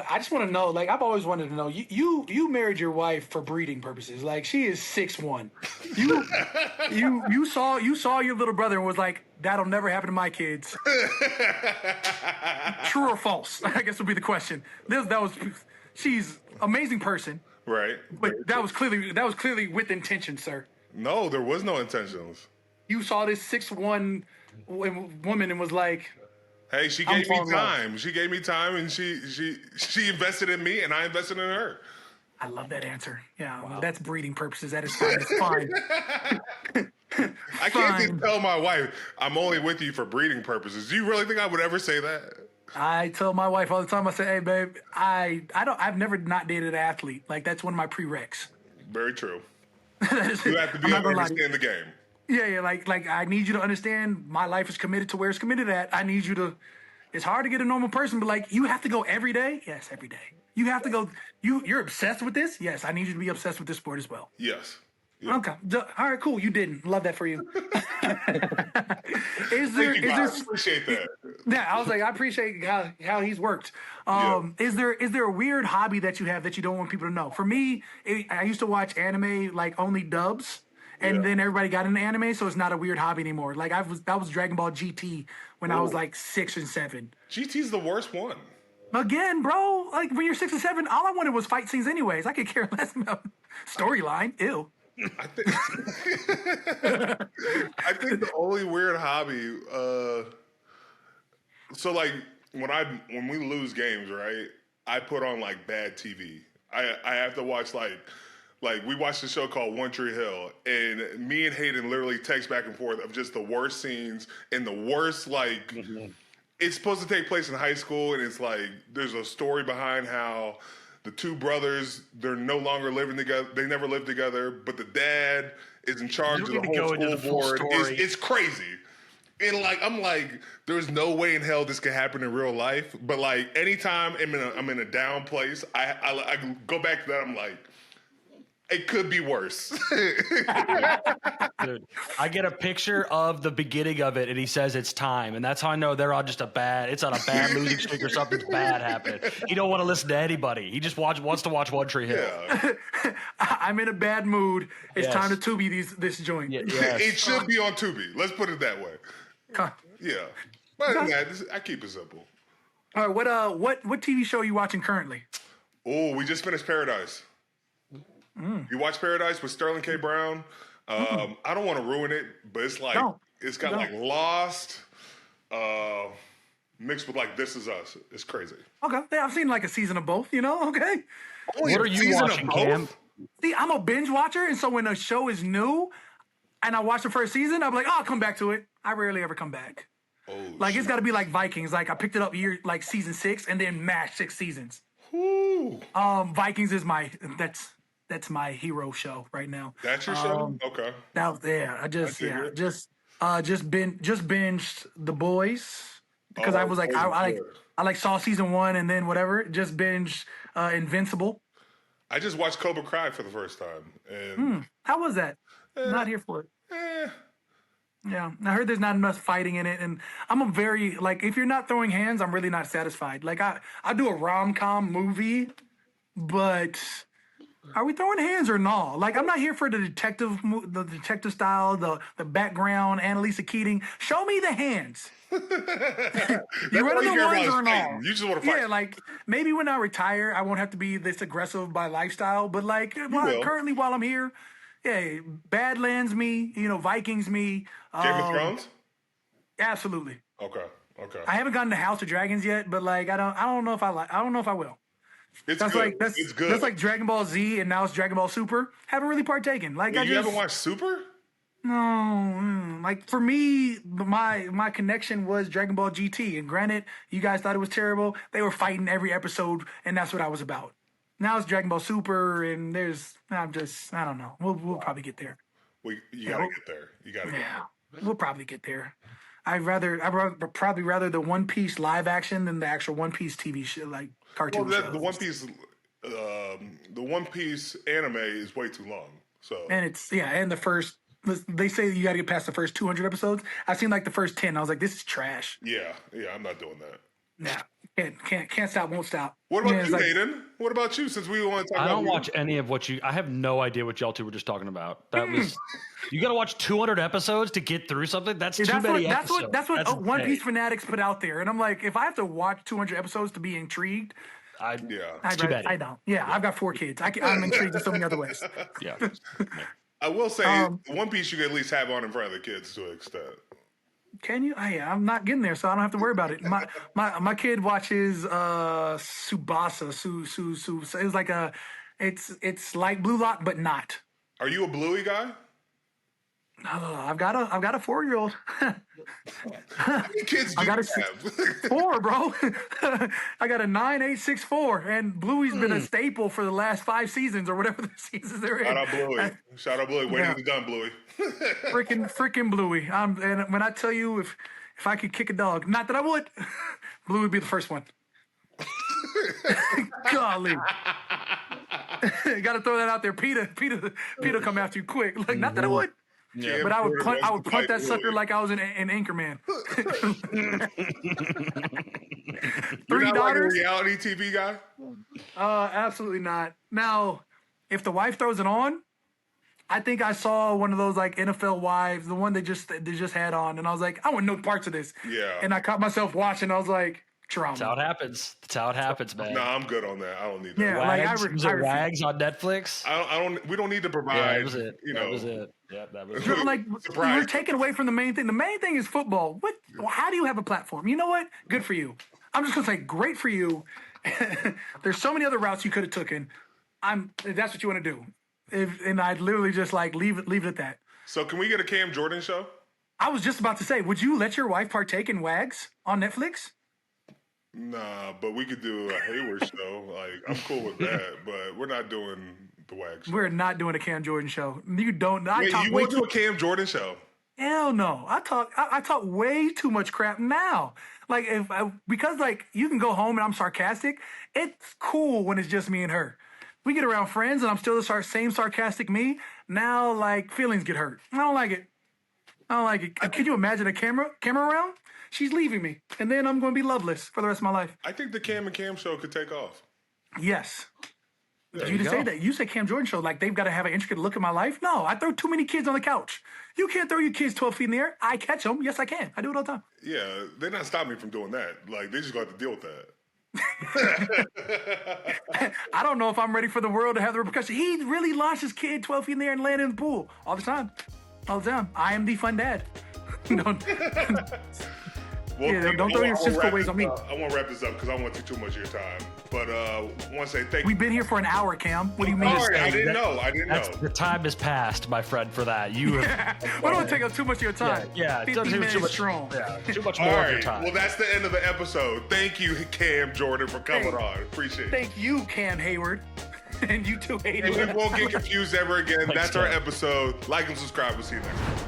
I just want to know, like, I've always wanted to know, you married your wife for breeding purposes. Like, she is 6'1". You saw your little brother and was like, that'll never happen to my kids. True or false? I guess would be the question. She's amazing person. Right. But that was clearly with intention, sir. No, there was no intentions. You saw this 6'1" woman and was like, hey, she gave me time. She gave me time, and she invested in me, and I invested in her. I love that answer. Yeah, wow. That's breeding purposes. That is fine. It's fine. I can't just tell my wife I'm only with you for breeding purposes. Do you really think I would ever say that? I tell my wife all the time. I say, "Hey, babe, I've never not dated an athlete. Like that's one of my prereqs." Very true. You have to be able to understand the game. Yeah, like I need you to understand my life is committed to where it's committed at. I need you to. It's hard to get a normal person, but like you have to go every day. Yes, every day. You have to go. You're obsessed with this. Yes, I need you to be obsessed with this sport as well. Yes. Yep. Okay. All right. Cool. You didn't. Love that for you. Is there? I appreciate that. Yeah, I was like, I appreciate how he's worked. Is there a weird hobby that you have that you don't want people to know? For me, I used to watch anime like only dubs. And then everybody got into anime, so it's not a weird hobby anymore. Like that was Dragon Ball GT when I was like 6 and 7. GT's the worst one. Again, bro. Like when you're 6 and 7, all I wanted was fight scenes, anyways. I could care less about storyline. Ew. I think the only weird hobby. So like when we lose games, right? I put on like bad TV. I have to watch like we watched a show called One Tree Hill, and me and Hayden literally text back and forth of just the worst scenes and the worst like. Mm-hmm. It's supposed to take place in high school, and it's like there's a story behind how the two brothers they're no longer living together. They never lived together, but the dad is in charge of the whole school board. It's crazy. And like I'm like, there's no way in hell this could happen in real life. But like anytime I'm in a down place, I go back to that. I'm like, it could be worse. Dude, I get a picture of the beginning of it, and he says it's time, and that's how I know they're on just it's on a bad losing streak or something's bad happening. He don't want to listen to anybody. He just wants to watch One Tree Hill. Yeah. I'm in a bad mood. It's Yes. time to Tubi this joint. Yes. It should be on Tubi. Let's put it that way. Yeah. But I keep it simple. All right, what TV show are you watching currently? Oh, we just finished Paradise. You watch Paradise with Sterling K. Brown? I don't want to ruin it, but it's like it's got like Lost mixed with like This Is Us. It's crazy. Okay, yeah, I've seen like a season of both. Okay. Only What a are you season of watching, both? Cam? See, I'm a binge watcher, and so when a show is new, and I watch the first season, I'm like, oh, I'll come back to it. I rarely ever come back. Oh, Like it's got to be like Vikings. Like I picked it up season 6, and then mashed 6 seasons. Ooh. Vikings is that's my hero show right now. That's your show? Okay. Out there, I just binged The Boys because I was like I saw season 1 and then whatever. Just binged Invincible. I just watched Cobra Kai for the first time. And How was that? Not here for it. Yeah, I heard there's not enough fighting in it, and I'm a very if you're not throwing hands, I'm really not satisfied. Like I do a rom-com movie, but are we throwing hands or no? Like I'm not here for the detective style, the background, Annalisa Keating. Show me the hands. You ready the ones or no? You just want to fight. Yeah, like maybe when I retire, I won't have to be this aggressive by lifestyle. But currently while I'm here, yeah, Badlands me, Vikings me. Game of Thrones? Absolutely. Okay. I haven't gotten to House of Dragons yet, but I don't know if I don't know if I will. It's That's good. it's good. That's like Dragon Ball Z, and now it's Dragon Ball Super. Haven't really partaken. You haven't watched Super? No. For me, my connection was Dragon Ball GT, and granted, you guys thought it was terrible. They were fighting every episode, and that's what I was about. Now it's Dragon Ball Super, and I don't know. We'll probably get there. You gotta get there. You gotta get there. We'll probably get there. I'd probably rather the One Piece live action than the actual One Piece TV show, cartoon shows. The One Piece anime is way too long. So and and the first they say you got to get past the first 200 episodes. I've seen the first 10. I was like, this is trash. Yeah, I'm not doing that. Nah, can't stop, won't stop. What about you, Hayden? What about you? Since we want to talk I about don't watch any of what I have no idea what y'all two were just talking about. That was you got to watch 200 episodes to get through something. That's too many episodes. That's what One Piece fanatics put out there, and I'm like, if I have to watch 200 episodes to be intrigued, I don't. Yeah, I've got 4 kids. I'm intrigued in so many other ways. Yeah. I will say, One Piece you can at least have on in front of the kids to an extent. Can you? I'm not getting there, so I don't have to worry about it. My kid watches Tsubasa. It's like Blue Lock, but not. Are you a Bluey guy? I've got a 4-year-old. How many kids do you have? 4, bro. I got a 9, 8, 6, 4, and Bluey's been a staple for the last 5 seasons or whatever the seasons they're in. Shout out Bluey. Waiting to done, Bluey. Freaking Bluey. And when I tell you, if I could kick a dog, not that I would, Bluey would be the first one. Golly. Got to throw that out there. Peter come after you quick. Not that I would. Yeah, but I would punt that sucker like I was an Anchorman. You're not daughters. Like a reality TV guy? Absolutely not. Now, if the wife throws it on, I think I saw one of those NFL wives, the one they just had on, and I was like, I want no parts of this. Yeah. And I caught myself watching. I was like, trauma. That's how it happens. That's how it happens, man. No, I'm good on that. I don't need that. Yeah, Wags, Wags on Netflix. I don't. We don't need to provide. Yeah, that was it. That was it. Yeah, that was it. We're taking away from the main thing. The main thing is football. How do you have a platform? You know what? Good for you. I'm just gonna say, great for you. There's so many other routes you could have taken. That's what you want to do. And I'd literally just leave it at that. So can we get a Cam Jordan show? I was just about to say, would you let your wife partake in Wags on Netflix? Nah, but we could do a Heyward show. I'm cool with that, but we're not doing the Wags show. We're not doing a Cam Jordan show. You don't. Wait, you want to do a Cam Jordan show? Hell no. I talk way too much crap now. Like because like you can go home and I'm sarcastic. It's cool when it's just me and her. We get around friends and I'm still the same sarcastic me. Now like feelings get hurt. I don't like it. Could you imagine a camera around? She's leaving me, and then I'm going to be loveless for the rest of my life. I think the Cam and Cam show could take off. Yes. You didn't say that. You said Cam Jordan show. Like, they've got to have an intricate look at my life. No, I throw too many kids on the couch. You can't throw your kids 12 feet in the air. I catch them. Yes, I can. I do it all the time. Yeah, they're not stopping me from doing that. Like, they just got to deal with that. I don't know if I'm ready for the world to have the repercussions. He really launched his kid 12 feet in the air and landed in the pool all the time. All the time. I am the fun dad. Well, yeah, don't throw your sister ways on me. I won't wrap this up because I don't want to take too much of your time. But I want to say thank you. We've been here for an hour, Cam. What do you mean? Sorry, I didn't know. The time has passed, my friend, for that. You have. We don't want to take up too much of your time. Yeah, 50 minutes too much, strong. Yeah, too much more of your time. Well, that's the end of the episode. Thank you, Cam Jordan, for coming on. Appreciate it. Thank you, Cam Heyward. And you too, Hayden. And we won't get confused ever again. Thanks, That's our Cam. episode. Like and subscribe. We'll see you next time.